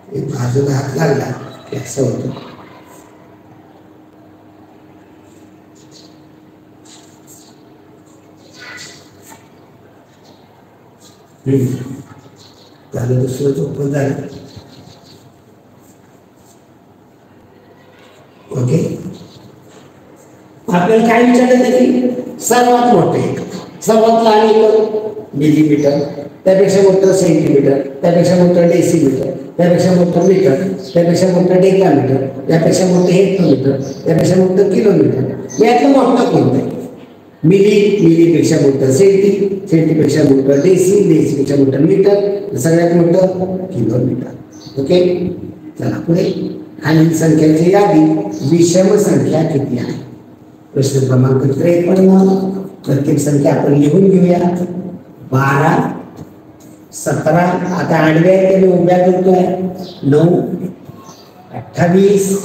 [SPEAKER 1] बाजूला हात लागला असं होतं. झालं दुसरं झोपण झालं. ओके, आपल्याला काय विचारलं तरी सर्वात मोठे सर्वात लहान एक मिलीमीटर, त्यापेक्षा मोठं सेंटीमीटर, त्यापेक्षा मोठं डेसिमीटर, त्यापेक्षा मोठं मीटर, त्यापेक्षा मोठं डेकामीटर, त्यापेक्षा मोठं हेक्टोमीटर, त्यापेक्षा मोठं किलोमीटर. यातलं मोठं कोणतं आहे? मिलीपेक्षा मोठं सेंटी, सेंटीपेक्षा मोठं डेसी, डेसीपेक्षा मोठं मीटर, सगळ्यात मोठं किलोमीटर. ओके, चला पुढे. खालील संख्यांची यादी विषम संख्या किती आहे? प्रश्न क्रमांक 53. प्रत्येक संख्या आपण लिहून घेऊया. 12, 17, आता आडव्या आहे उभ्या करतोय. 9, 28,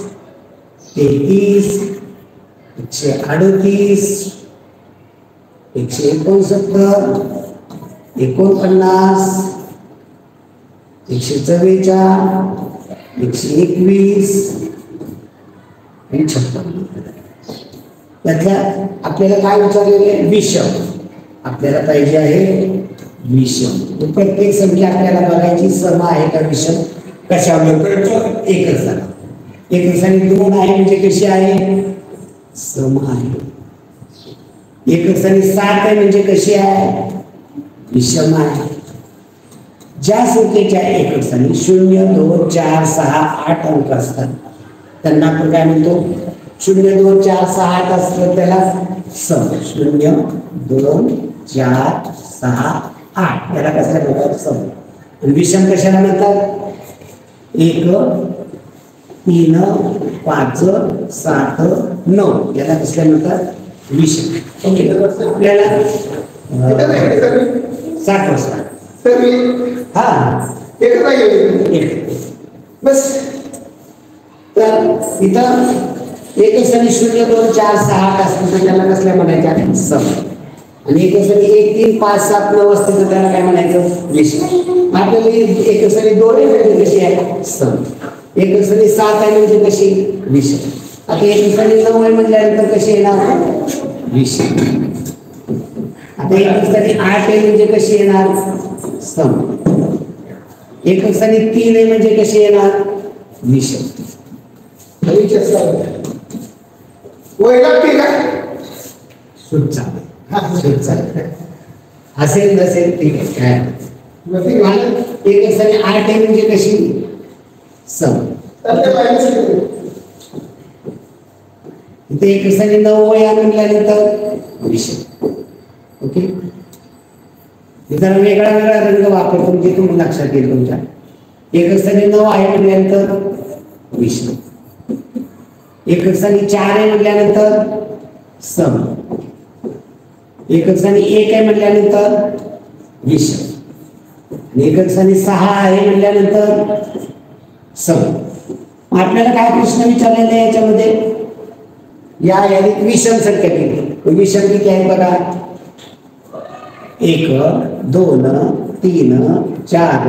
[SPEAKER 1] 33, 138, 169, 49, 144, 121 आणि 56. त्यातल्या आपल्याला काय विचारलेले? विषम. आपल्याला पाहिजे आहे विषम. प्रत्येक संख्या आपल्याला बघायची सम आहे का विषम. कशावर? एकच झाला. एकच आणि 2 आहे म्हणजे कशी आहे? सम आहे. एकच आणि 7 आहे म्हणजे कशी आहे? विषम आहे. ज्या संख्येच्या एकच आणि 0, 2, 4, 6, 8 अंक असतात त्यांना आपण काय म्हणतो? 0, 2, 4, 6, 8 असतं त्याला सम. 0, 2, 4, 6, 8 याला कसल्या म्हणतात? सम. आणि विषम कशाला म्हणतात? 1, 3, 5, 7, 9 याला कसल्या म्हणतात? विषम. ओके, आपल्याला 7 वाजता बस. तर इथं एकच आणि 0, 2, 4, 6, 8 असतं तर त्याला कसल्या म्हणायच्या? सम. आणि एकच आणि 1, 3, 5, 7, 9 असतं तर त्याला काय म्हणायचं? विषम. आपल्याला एकच आणि 2 म्हणजे कशी आहे? सम. एकच आणि 7 आहे म्हणजे कशी? विषम. आता एकच आणि 9 आहे म्हटल्यानंतर कशी येणार? विषम. आता एकच आणि 8 आहे म्हणजे कशी येणार? सम. एकच आणि 3 आहे म्हणजे कशी येणार? विषम. असेल नसेल ठीक आहे, काय एकच आणि 8 आहे म्हणजे कशी? सम. इथे एकच आणि 9 आहे म्हटल्यानंतर विषम. ओके, जरा वेगळा वेगळा रंग वापरतो म्हणजे तुम्हाला लक्षात येईल तुमच्या. एकच आणि 9 आहे म्हटल्यानंतर विषम. एकच आणि 4 आहे म्हटल्यानंतर सम. एकच आणि 1 आहे म्हटल्यानंतर विषम. एकच आणि 6 आहे म्हटल्यानंतर सम. आपल्याला काय प्रश्न विचारलेला आहे याच्यामध्ये? या यादीत विषम संख्या किती? विषम किती आहे बघा? 1, 2, 3, 4,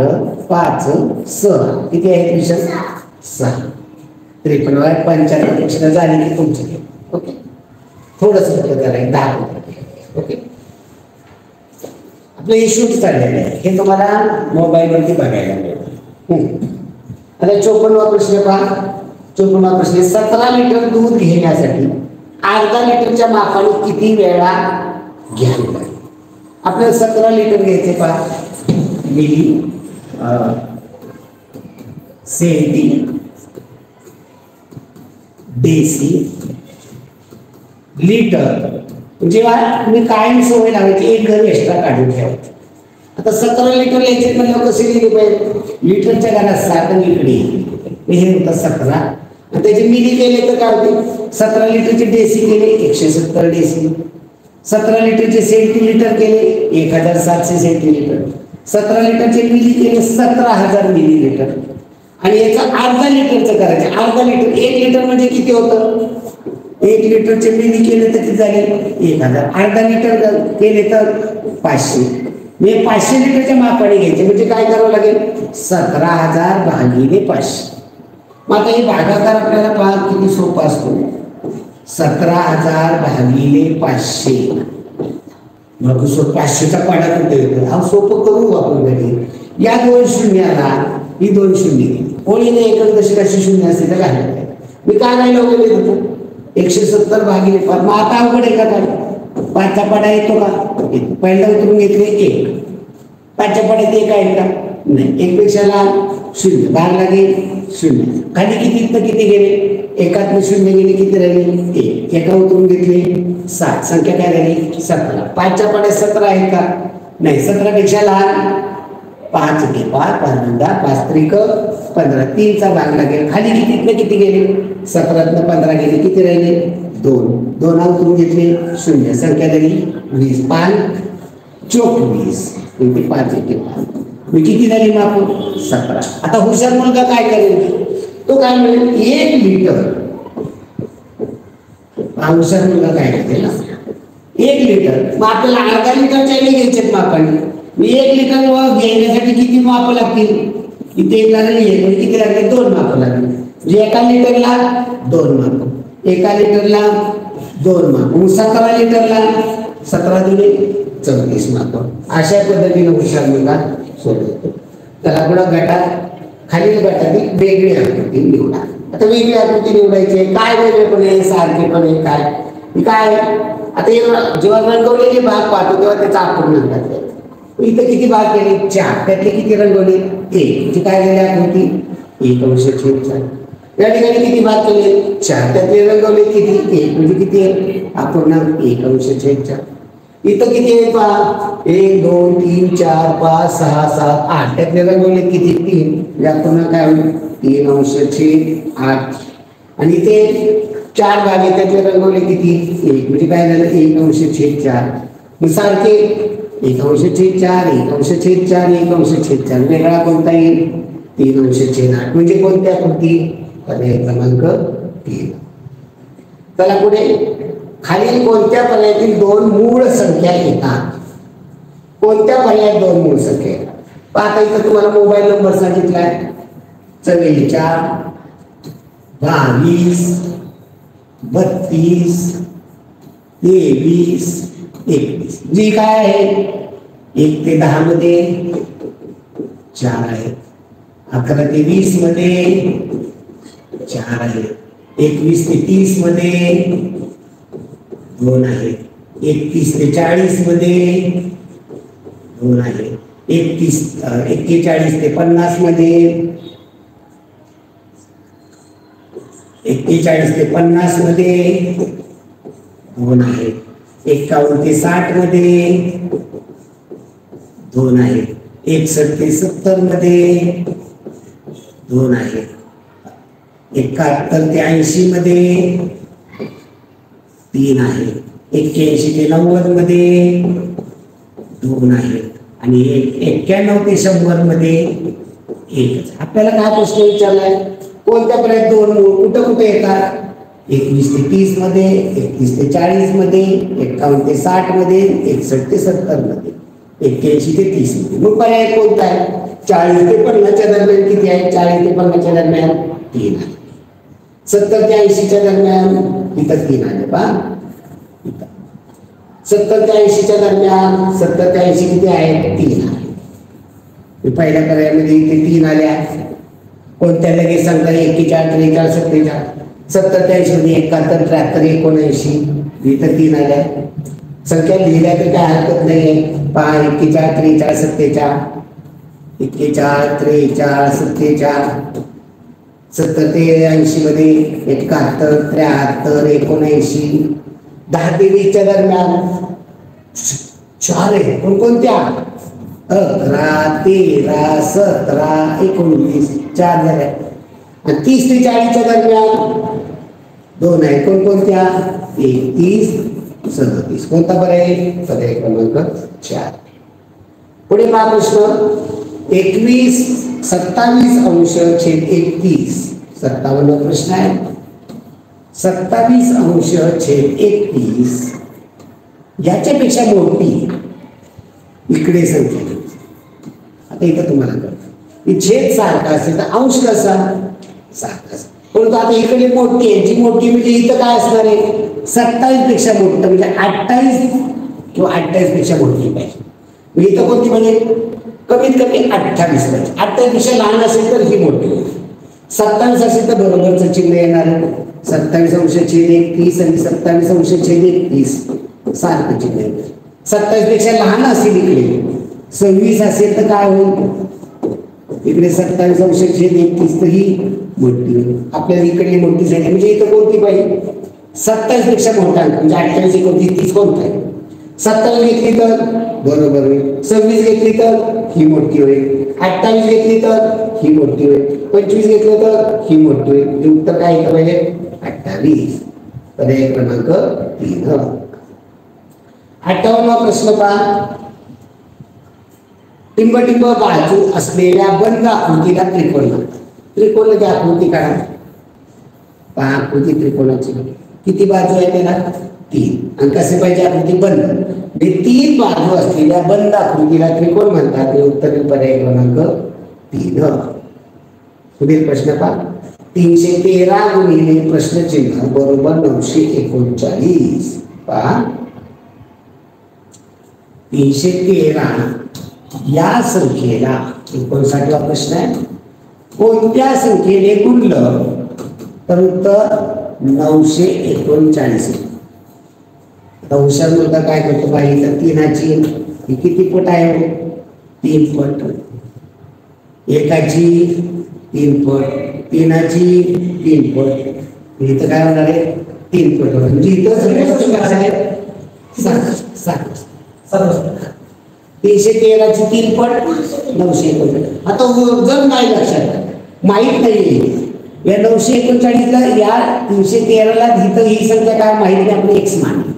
[SPEAKER 1] 5, 6 किती आहेत विषम? 6. 53, 75 पेक्षा झाली की तुमचे. ओके, थोडस करायचं 10. ओके, आपलं हे शूट चाललेलं आहे, हे तुम्हाला मोबाईलवरती बघायला मिळेल. आता 54वा प्रश्न पहा. 54वा प्रश्न, 17 लिटर दूध घेण्यासाठी अर्धा लिटरच्या मापाने किती वेळा घ्यावे लागेल? आपल्याला 17 लिटर घ्यायचे पहा. Milli, centi, deci, litre. जेव्हा तुम्ही कायम सवय लावायची, एक घर एक्स्ट्रा काढून ठेवायचं. आता 17 लिटर घ्यायचे म्हणजे कसे लिहिले पाहिजे? लिटरच्या घरात 7 इकडे हे होतं 17. आणि त्याचे मिली केले तर काय होते? 17 लिटरचे डेसी केले 170 डेसी. 17 लिटरचे सेंटीलिटर केले 1700 सेंटीलिटर. 17 लिटरचे मिली केले 17,000 मिलीलिटर. आणि याचा अर्धा लिटरचं करायचं. अर्धा लिटर, 1 लिटर म्हणजे किती होतं? 1 लिटरचे मिली केले तर किती झाले? 1000. अर्धा लिटर केले तर 500. मी 500 लिटरच्या मापाने घ्यायचे म्हणजे काय करावं लागेल 17,000 भागिले 500. मग आता ही भागाकार आपल्याला पहा किती सोपा असतो. 17,000 भागिले 500. मग 500चा पाडा कुठे येतो हा सोपं करू आपण घरी. या 2 शून्याला ही 2 शून्य ओळीने एकच दशकाशी शून्य असते तर काय मी काय नाही लावलेले होतो 170 भागिले 5. मग आता अवघड आहे का काय 5चा पाडा येतो का पहिला उतरून घेतले 1. 5च्या पाड्यात 1 आहे का नाही 1 पेक्षा लहान 0 भाग लागेल 0. खाली किती किती गेले एकात 0 गेले किती राहिले 1. एका उतरून घेतले 7. संख्या काय झाली 17. 5च्या पाड्यात 17 आहे का नाही 17 पेक्षा लहान 5 घे 5 5 5 त्रिक 15. 3चा भाग लागेल खाली किती गेले 17तनं 15 गेले किती राहिले 2. 2 उतरून घेतले 0. संख्या झाली 20. 5 24 इथे 5 येते 5 मी किती झाली माप 17. आता हुशार मुलगा काय करेल तो काय म्हणेल 1 लिटर. हुशार मुलगा काय करेल 1 लिटर. मग आपल्याला अर्धा लिटरच्या घ्यायचे मापाने. मी 1 लिटर घेण्यासाठी किती माप लागतील इथे 1 लागली म्हणजे किती लागले 2 माप लागले म्हणजे एका लिटरला 2 माप. एका लिटरला 2 माप. 17 लिटरला 17 दुने 34 माप. अशा पद्धतीने हुशार मुलगा सोडवतो. त्याला पुढे गटात खालील गटातील वेगळी आकृती निवडा. आता वेगळी आकृती निवडायची काय वेगळेपणे सारखेपणे काय आता जेव्हा रंगवलेले भाग पाहतो तेव्हा त्याचा अपूर्ण करतात. इथं किती भाग केले 4. त्यातले किती रंगवले 1 म्हणजे काय झाली आकृती 1/4. या ठिकाणी किती भाग केले 4. त्यातले रंगवले किती 1 म्हणजे किती आहे अपूर्णांक 1/4. इथं किती आहे पहा 1 2 3 4 5 6 7 8. त्यातले रंगवले किती 3 म्हणजे अपूर्णांक काय होईल 3/8. आणि इथे 4 भाग आहे त्यातले रंगवले किती 1 म्हणजे काय झालं 1/4. मग सारखे 1/4 1/4 1/4 वेगळा कोणता येईल 3/8 म्हणजे कोणत्या कृती पर्याय क्रमांक 3. चला पुढे खालील कोणत्या पर्यायातील 2 मूळ संख्या येतात. कोणत्या पर्यायात 2 मूळ संख्या येतात पाहता. इथं तुम्हाला मोबाईल नंबर सांगितलाय 44 22 32 23 21. जी काय आहे 1 ते 10 मध्ये 4 आहे. 11 ते 20 मध्ये 4 आहे. 21 ते 30 मध्ये 2 आहे. 31 ते 40 मध्ये 2 आहे. 41 ते 50 मध्ये 41 ते 50 मध्ये 2 आहे. 51 ते 60 मध्ये 2 आहे. 61 ते 70 मध्ये 2 आहे. 71 ते 80 मध्ये 3 आहे. 81 ते 90 मध्ये 2 आहे. आणि 91 ते 100 मध्ये 1. आपल्याला काय प्रश्न विचारलाय कोणत्या पर्यायात 2 मूळ कुठं कुठे येतात 21 ते 30 मध्ये 31 ते 40 मध्ये 51 ते 60 मध्ये 61 ते 70 मध्ये 81 ते 30 मध्ये. मग पर्याय कोणता आहे 40 ते 50 च्या दरम्यान किती आहे 40 ते 50 च्या दरम्यान 3 आहे. 70 ते 80 च्या दरम्यान इथं 3 आहे पहा. 70 ते 80 च्या दरम्यान 70 ते 80 किती आहे 3 आहे. पहिल्या पर्यायामध्ये इथे 3 आल्या. कोणत्या लगेच सांगता 41 43 47 70 ते 80 मध्ये 71 73 79 इथं 3 आल्या. संख्या लिहिल्या तर काय हरकत नाही पहा 41 43 47 41 43 47 70 ते 80 मध्ये 71 73 79 10 ते 20 च्या दरम्यान 4 आहे. पण कोणत्या 11 13 17 29 4 झाल्या. आणि 30 ते 40 च्या दरम्यान 2 आहे. कोणत्या 31 37. कोणता पर्याय पर्याय क्रमांक 4. पुढे पहा प्रश्न 21 27 अंश छेद 31. 57 प्रश्न आहे. 27 अंश छेद 31 याच्यापेक्षा मोठी इकडे संख्या घ्यायची. आता इथं तुम्हाला कळतं छेद सारखा असेल तर अंश कसा सारखा असेल. परंतु आता इकडे मोठी आहे, जी मोठी म्हणजे इथं काय असणार आहे 27 पेक्षा मोठं म्हणजे 28 किंवा 28 पेक्षा मोठी पाहिजे. इथं कोणती म्हणजे कमीत कमी 28 पाहिजे. 28 पेक्षा लहान असेल तर ही मोठी होईल. 27 असेल तर बरोबरचं चिन्ह येणार आहे. 27 अंश छेद 31 आणि 27 अंश छेद 31 सारखं चिन्ह येईल. 27 पेक्षा लहान असेल इकडे 26 असेल तर काय होईल इकडे 27 अंश छेद 31 तर ही मोठी होईल. आपल्याला इकडे मोठी झाली म्हणजे इथं कोणती पाहिजे 27 पेक्षा मोठा अंक म्हणजे 28 एकोणतीस 30 कोणता आहे. 27 घेतली तर बरोबर होईल. 26 घेतली तर ही मोठी होईल. 28 घेतली तर ही मोठी होईल. 25 घेतलं तर ही मोठी होईल. म्हणजे उत्तर काय येतं पाहिजे 28. पर्याय क्रमांक 3. 58वा प्रश्न पहा. टिंबटिंब बाजू असलेल्या बंद आकृतीला त्रिकोण म्हणतात. त्रिकोणाची आकृती काढा. पहा आकृती त्रिकोणाची किती बाजू आहे त्याला 3 आणि कसे पाहिजे आकृती बंद. 3 बाजू असलेल्या बंद आकृतीला त्रिकोण म्हणतात. हे उत्तर पर्याय क्रमांक 3. पुढील प्रश्न पहा. 313 गुणिले प्रश्नचिन्ह बरोबर 939. पहा 313 या संख्येला 59वा प्रश्न आहे. कोणत्या संख्येने गुणलं तर उत्तर 939. आता हुशार मुलगा काय करतो पाहिजे 3ची ही किती पट आहे 3 पट. 1ची 3 पट. 3ची 3 पट. इथं काय होणार आहे 3 पट होणार. म्हणजे इथं कसं आहे 313ची 3 पट 939. आता जर नाही लक्षात माहित नाही या 939ला या 313ला इथं ही संख्या काय माहित नाही आपण x मानली.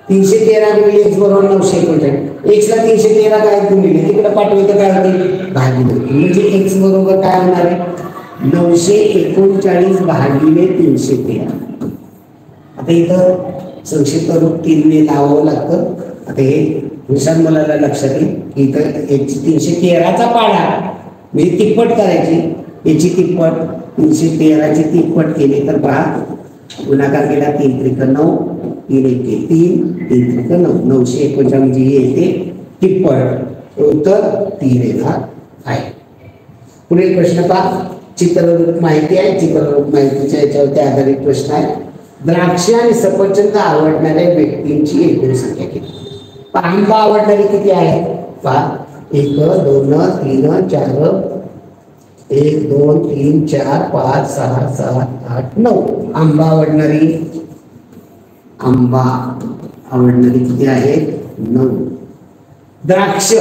[SPEAKER 1] 313 गुणिले x बरोबर 939. x ला 313 काय गुणिले तिकडे पाठवायचं काय होते भागिले म्हणजे x बरोबर काय होणार आहे 939 भागिले 313. आता इथं संक्षिप्त रूप 3 ने लावावं लागतं. आता हे हुशार मुलाला लक्षात येईल की इथं 313चा पाढा म्हणजे तिप्पट करायची. याची तिप्पट 313ची तिप्पट केली तर पहा गुणाकार केला 3 त्रिक 9 3 एके 3 3 त्रिक 9 939 म्हणजे येते तिप्पट. उत्तर 3 येणार आहे. पुढील प्रश्न पहा. चित्ररूप माहिती आहे. चित्ररूप माहितीच्या याच्यावरती आधारित प्रश्न आहे. द्राक्ष आणि सफरचंद आवडणाऱ्या व्यक्तींची एकूण संख्या किती. आंबा आवडणारी किती आहे पहा 1 2 3 4 1 2 3 4 5 6 7 8 9. आंबा आवडणारी किती आहे 9. द्राक्ष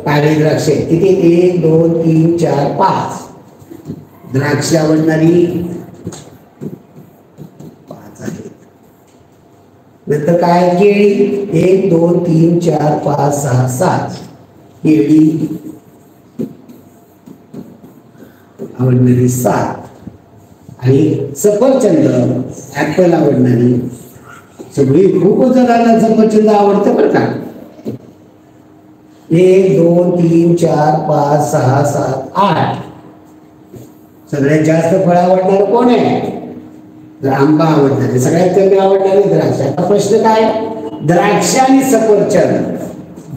[SPEAKER 1] काळी द्राक्ष किती 1 2 3 4 5. द्राक्ष आवडणारी 5 आहे. नंतर काय केळी 1 2 3 4 5 6 7. केळी आवडणारी 7. आणि सफरचंद ऍपल आवडणारी सगळी खूप जणांना सफरचंद आवडतं बरं का. 1 2 3 4 5 6 7 8. सगळ्यात जास्त फळ आवडणार कोण आहे आंबा आवडणारे. सगळ्यात कमी आवडणारे द्राक्ष. आता प्रश्न काय द्राक्ष आणि सफरचंद.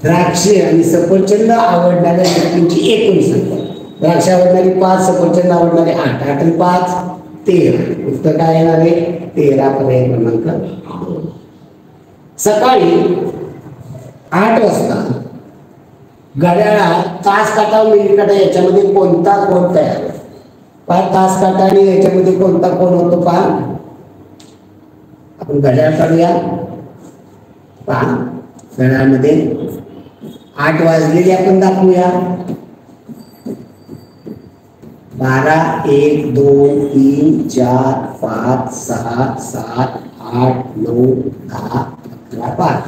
[SPEAKER 1] द्राक्ष आणि सफरचंद आवडणाऱ्या व्यक्तींची एकूण संख्या. द्राक्ष आवडणारी 5 सफरचंद आवडणारे 8. 8 आणि 5 13. उत्तर काय येणार आहे 13 पर्याय क्रमांक 2. सकाळी 8 वाजता घड्याळात तास काटा मिनिट काटा याच्यामध्ये कोणता कोण तयार होतो. पहा तास काटा आणि याच्यामध्ये कोणता कोण होतो पहा. आपण घड्याळ काढूया. पहा घड्याळामध्ये 8 वाजलेली आपण दाखवूया. 12 1 2 3 4 5 6 7 8 9 10 11 5.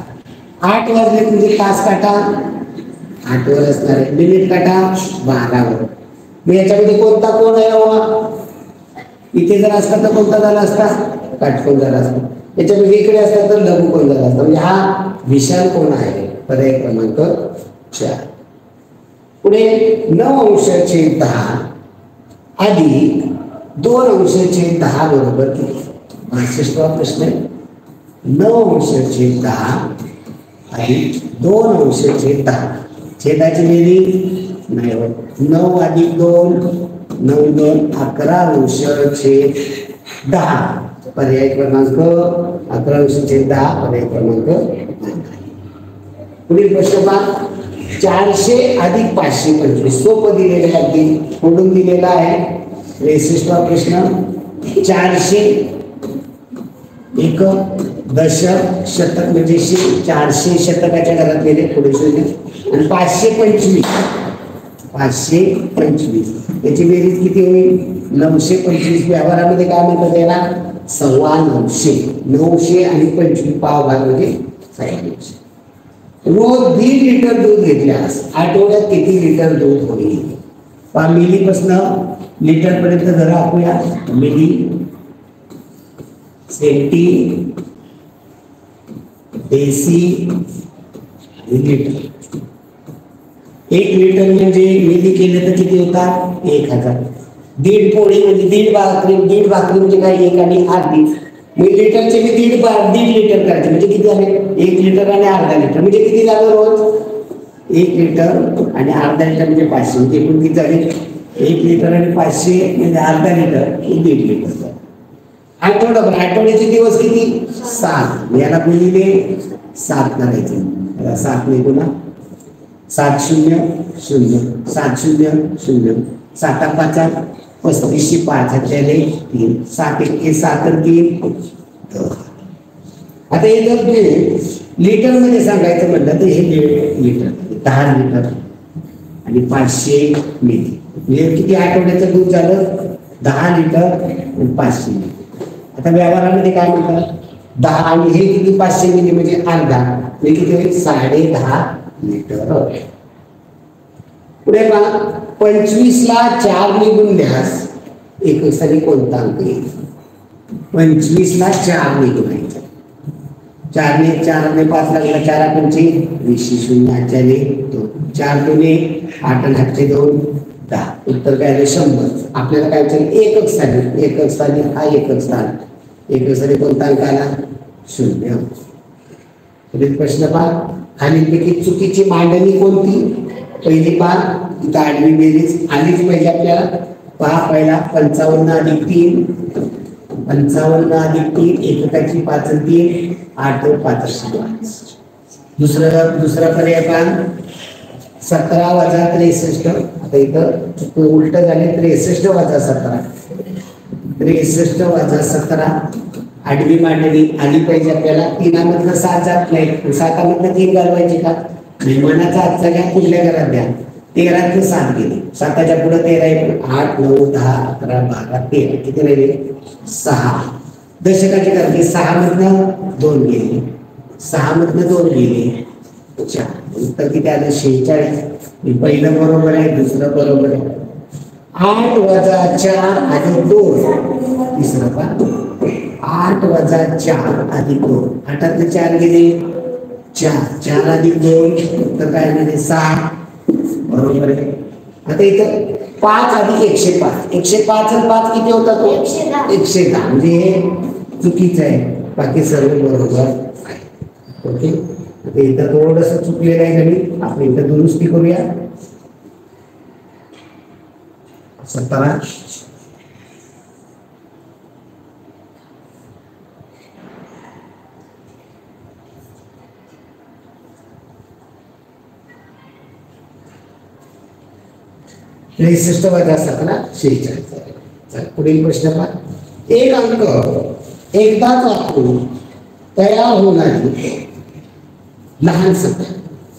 [SPEAKER 1] 8 वाजले म्हणजे तास काटा 8 वर असणार आहे. मिनिट काटा 12 वर. मग याच्यामध्ये कोणता कोण आहे बाबा इथे जर असता तर कोणता झाला असता काटकोण झाला असता. याच्यामध्ये इकडे असता तर लघु कोण झाला असता. म्हणजे हा विशाल कोण आहे पर्याय क्रमांक 4. पुढे 9/10 अधिक 2/10 बरोबर किती? 62वा प्रश्न आहे. 9/10 अधिक 2/10 छेदाची बेरीज नाही होत. 9 अधिक 2 9 2 11/10 पर्याय क्रमांक 11/10 पर्याय क्रमांक. पुढील प्रश्न पहा. 400 अधिक 525 सोपं दिलेलं आहे, अगदी फोडून दिलेला आहे. 63वा प्रश्न. 400 एक दशक शतक म्हणजे 400 शतकाच्या घरात गेले पुढे शोधले. आणि 525 याची बेरीज किती होईल? 925. व्यवहारामध्ये काय म्हणतात त्याला? 9.25. 900 आणि 25 पावभाग म्हणजे 950. रोज 1.5 लिटर दूध घेतल्यास आठवड्यात किती लिटर दूध होईल? मिली पासून लिटर पर्यंत जरा आखूया. मिली, सेंटी, देसी, लिटर. 1 लिटर म्हणजे मिली केले तर किती होतात? 1000. 1.5 पोळी म्हणजे 1.5 भाकरी. 1.5 भाकरी म्हणजे काय? 1 आणि अर्धी. लिटरचे मी 1.5 लिटर करायचे म्हणजे किती झाले? 1 लिटर आणि अर्धा लिटर म्हणजे किती झालं रोज? 1 लिटर आणि अर्धा लिटर म्हणजे 500 म्हणजे एकूण किती झाले? 1 लिटर आणि 500 म्हणजे अर्धा लिटर 1.5 लिटर. आठवडाभर. आठवड्याचे दिवस किती? 7. याला गुणिले 7 करायचे. 7 नाही गुणा 7 0 0 7 0 0 7 5 35 5 3 7 1 7 3. आता हे जर लिटर मध्ये सांगायचं म्हटलं तर हे लिटर 10 लिटर आणि 500 मिली म्हणजे किती आठवड्याचं दूध झालं? 10 लिटर आणि 500 मिली. आता व्यवहारामध्ये काय म्हणतात? 10 आणि हे किती? 500 मिली म्हणजे अर्धा म्हणजे किती होईल? 10.5 लिटर. पुढे पहा. 25 ला 4 ने गुणल्यास एक स्थानी कोणता अंक येईल? 25 ला 4 ने गुणायचं. 4 ने 5 लागला. 4 पंचे 20 0 8 2 4 2 8 8 2 10. उत्तर काय आलं? 100. आपल्याला काय विचारलं? एकक स्थानी. एकक स्थानी हा एकक स्थान. एकक स्थानी कोणता अंक आला? 0. पुढील प्रश्न पहा. खालीलपैकी चुकीची मांडणी कोणती? पहिली पहा. इथं आडवी बेरीज आलीच पाहिजे आपल्याला. पहा पहिला 55 अधिक 3 55 अधिक 3 एककाची 5 आणि 3 8 5 5. दुसरा पर्याय पहा. 17 वजा 63. आता इथं उलट झाले. 63 वजा 17. 63 वजा 17 आडवी मांडणी आली पाहिजे आपल्याला. 3 मधलं 7 जात नाही. 7 मधलं 3 घालवायचे का? मेहमानाचा आजचा घ्या. कुठल्या घरात द्या? 13 7 गेले. 7च्या पुढे 13 8 9 10 11 12 13 किती राहिले? 6. दशकाची करते 6 मधनं 2 गेले. 6 मधनं 2 गेले 4. उत्तर किती आलं? 46. पहिलं बरोबर आहे. दुसरं बरोबर आहे. 8 वजा 4 अधिक 2. तिसरं पहा. 8 वजा 4 अधिक 2. 8तले 4 गेले 4. 4 अधिक 2 उत्तर काय म्हणजे 6. बरोबर आहे. आता इथं 5 अधिक 105. 105 आणि 5 किती होता? तो 110 म्हणजे हे चुकीचं आहे. बाकी सर्व बरोबर आहे. ओके. आता इथं थोडंसं चुकलेलं आहे गणित. आपण इथं दुरुस्ती करूया. 17 63 वजा 17 46. पुढील प्रश्न पहा. एक अंक एकदाच वापरून तयार होणारी लहान संख्या.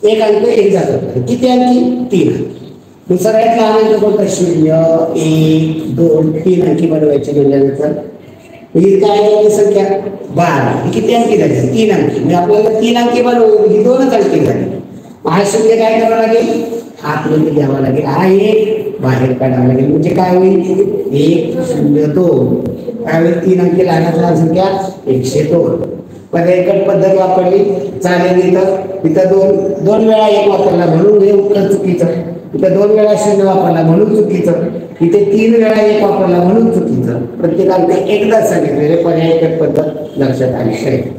[SPEAKER 1] एक अंक एकदाच वापरला. किती अंकी? 3 अंकी. सगळ्यात लहान अंक कोणता? 0 1 2 3 अंकी बनवायचे म्हणल्यानंतर ही काय झाली संख्या? 12. किती अंकी झाली? 3 अंकी. म्हणजे आपल्याला 3 अंकी बनवली ही 2च अंकी झाली. हा शून्य काय करावं लागेल? आतमध्ये घ्यावा लागेल. हा 1 बाहेर काढावा लागेल. म्हणजे काय होईल? 1 0 2 काय होईल? 3 अंकी लहानात लहान संख्या 102. पर्यायी पद्धत वापरली चालेल. इथं दोन वेळा एक वापरला म्हणून हे उत्तर चुकीचं. इथं 2 वेळा 0 वापरला म्हणून चुकीचं. इथे 3 वेळा 1 वापरला म्हणून चुकीचं. प्रत्येकाने एकदा सांगितलेले पर्यायी पद्धत लक्षात आली पाहिजे.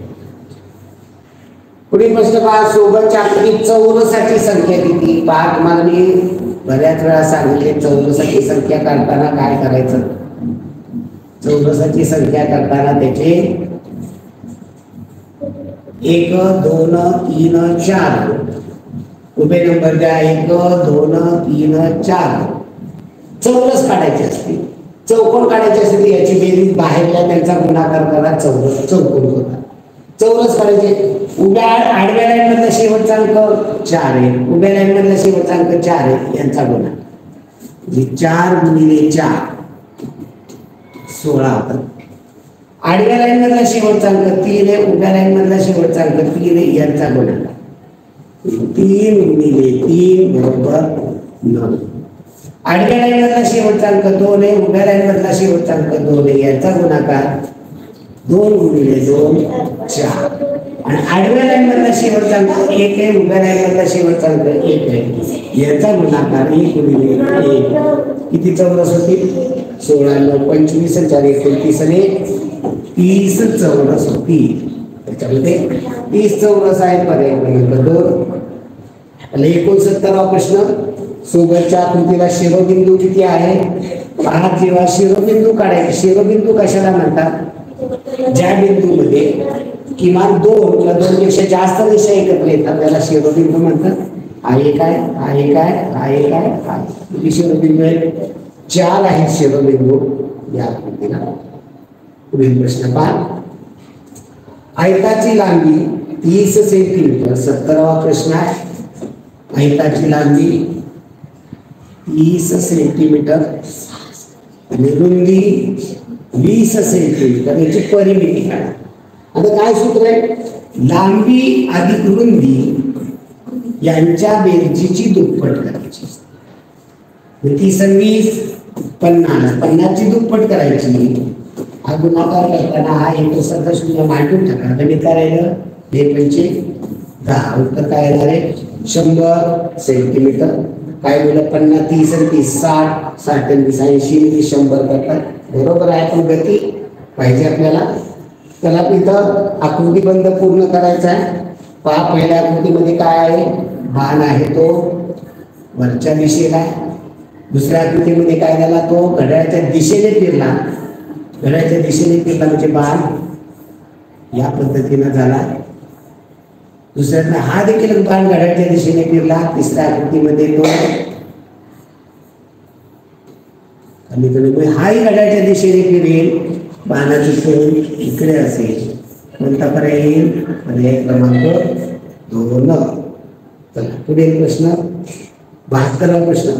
[SPEAKER 1] पुढील प्रश्न पहा. सोबतच्या आकृतीत चौरसाची संख्या किती? पहा, तुम्हाला मी बऱ्याच वेळा सांगितले चौरसाची संख्या काढताना काय करायचं. चौरसाची संख्या करताना त्याचे 1 2 3 4 उभे नंबर द्या. 1 2 3 4 चौरस काढायचे असते. चौकोन काढायचे असते याची बेरीज बाहेरच्या त्यांचा गुणाकार करा चौकोन होता. चौरस काढायचे. उभ्या आडव्या लाईन मधला शेवटचा अंक 4 आहे. उभ्या लाईन मधला शेवटचा अंक 4 आहे यांचा गुणाकार 4 गुणिले 4 16 होतात. आडव्या लाईन मधला शेवटचा अंक 3 आहे. उभ्या लाईन मधला शेवटचा अंक 3 आहे यांचा गुणाकार 3 गुणिले 3 बरोबर 9. आडव्या लाईन मधला शेवटचा अंक 2 आहे. उभ्या लाईन मधला शेवटचा अंक 2 आहे यांचा गुणाकार 2 गुणिले 2 4. आणि आडव्या लाईन मधला शेवटचा अंक 1 आहे. उभ्या लाईन मधला शेवटचा अंक 1 आहे याचा गुणाकार 1 गुणिले 1. किती चौरस होतील? 16 9 25 4 29 आणि 30 चौरस होतील. त्याच्यामध्ये 30 चौरस आहे. पर्याय क्रमांक 2. 69वा प्रश्न. सोबतच्या आकृतीला शिरोबिंदू किती आहे? पहा, जेव्हा शिरोबिंदू काढायचे. शिरोबिंदू कशाला म्हणतात? ज्या बिंदूमध्ये किमान 2 किंवा 2 पेक्षा जास्त रेषा एकत्र येतात त्याला शिरोबिंदू म्हणतात. हा एक आहे, हा एक आहे, हा एक आहे, हा किती शिरोबिंदू आहे? 4 आहेत शिरोबिंदू या आकृतीला. पुढील प्रश्न पहा. आयताची लांबी 30 सेंटीमीटर. 70वा प्रश्न आहे. आयताची लांबी 30 सेंटीमीटर आणि रुंदी 20 सेंटीमीटर याची परिमिती काढा. आता काय सूत्र आहे? लांबी अधिक रुंदी यांच्या बेरजेची दुप्पट करायची. 30 आणि 20 50. 50 ची दुप्पट करायची. हा गुणाकार करताना हा एक सध्या शून्य मांडून टाका. गणित करायला 2 पंचे 10. उत्तर काय येणार आहे? 100 सेंटीमीटर. काय बोलत? 50 30 आणि 30 60 60 आणि 20 80 100 करतात. बरोबर आहे. पण गती पाहिजे आपल्याला. त्याला इथं आकृतीबंध पूर्ण करायचा आहे. पहा, पहिल्या आकृतीमध्ये काय आहे? बाण आहे तो वरच्या दिशेला. दुसऱ्या आकृतीमध्ये काय झाला? तो घड्याळाच्या दिशेने फिरला. घड्याळाच्या दिशेने फिरला म्हणजे बाण या पद्धतीनं झाला. दुसऱ्यातला हा देखील बाण घड्याळाच्या दिशेने फिरला. तिसऱ्या आकृतीमध्ये तो हाही घड्याळाच्या दिशेने फिरेल. बाणाची तोंड इकडे असेल. कोणता पर्याय येईल? पर्याय क्रमांक 2. चला पुढील प्रश्न. 72वा प्रश्न.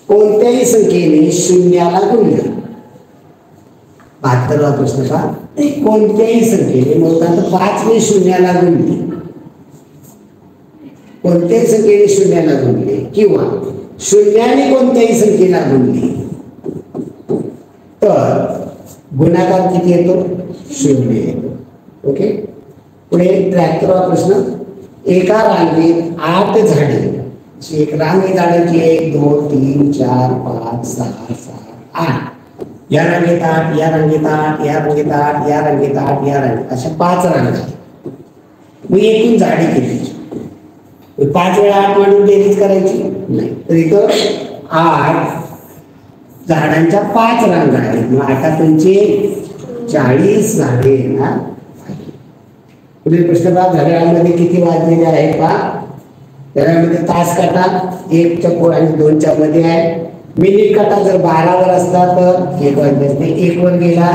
[SPEAKER 1] कोणत्याही संख्येने शून्याला गुणले. 72वा प्रश्न पहा. कोणत्याही संख्येने म्हणतात 5 ने शून्याला गुणले. कोणत्याही संख्येने शून्याला गुणले किंवा शून्याने कोणत्याही संख्येला गुणले तर गुणाकार किती येतो? 0 येतो. ओके. पुढे 73वा प्रश्न. एका रांगेत 8 झाडे. एक रांग आहे झाडांची 1 2 3 4 5 6 7 8. या रांगेत 8, या रांगेत 8, या रांगेत 8, या रांगेत 8, या रांगेत अशा 5 रांगा. मग एकूण झाडे किती? 5 वेळा 8 वाढून बेरीज करायची नाही. तर इथं 8 झाडांच्या 5 रांगा आहेत. मग 8 पंचे 40 झाडे येणार. पुढील प्रश्न पहा. घड्याळामध्ये किती वाजलेले आहेत पहा. घड्याळामध्ये तास काटा 1 च्या आणि 2 च्या मध्ये आहे. मिनिट काटा जर 12 वर असता तर 1 वाजले असते. 1 वर गेला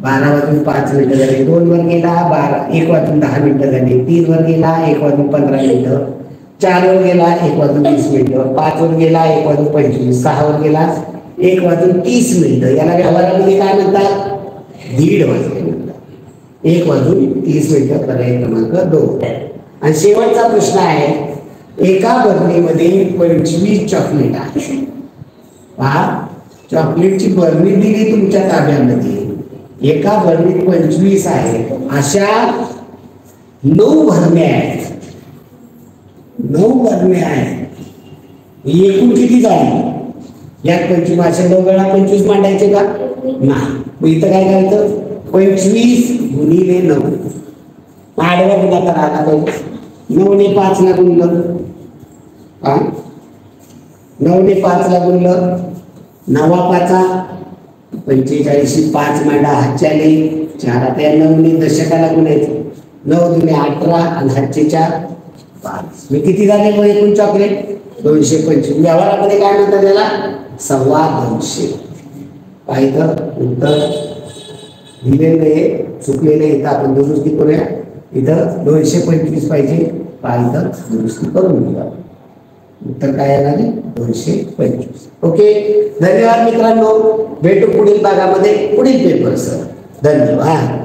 [SPEAKER 1] 12 वाजून 5 मिनिटं झाली. 2 वर गेला 1 वाजून 10 मिनिटं झाली. 3 वर गेला 1 वाजून 15 मिनिटं. 4 वर गेला 1 वाजून 20 मिनिटं. 5 वर गेला 1 वाजून 25. 6 वर गेला 1 वाजून 30 मिनिटं. याला व्यवहारामध्ये काय म्हणतात? दीड वाजले म्हणतात. 1 वाजून 30 मिनिटं. पर्याय क्रमांक 2. आणि शेवटचा प्रश्न आहे. एका बरणीमध्ये 25 चॉकलेट आहे. पहा, चॉकलेटची बरणी दिली तुमच्या ताब्यामध्ये. एका बरणीत 25 आहे. अशा 9 भरण्या आहेत, 9 भरण्या आहेत. एकूण किती झाली यात 25 अशा 2 वेळा 25 मांडायचे का नाही. मग इथं काय करायचं 25 गुणिले 9 आडव्या गुणाकार आला पाहिजे. 9 ने 5 ला गुणलं 9 ने 5 ला गुणलं 9 पाचा 45 5 मांडा हातच्याने 4. आता या 9 ने दशकाला गुणायचं 9 दुने 18 आणि हातचे 4 5. मी किती झाले मग एकूण चॉकलेट 225. व्यवहारामध्ये काय म्हणतात त्याला 225. पाहिलं उत्तर दिलेलं आहे चुकलेलं आहे. इथं आपण दुरुस्ती करूया. इथं 225 पाहिजे पाहिलं दुरुस्ती करून घेऊया. उत्तर काय येणार आहे 225. ओके धन्यवाद मित्रांनो. भेटू पुढील भागामध्ये पुढील पेपर सर. धन्यवाद.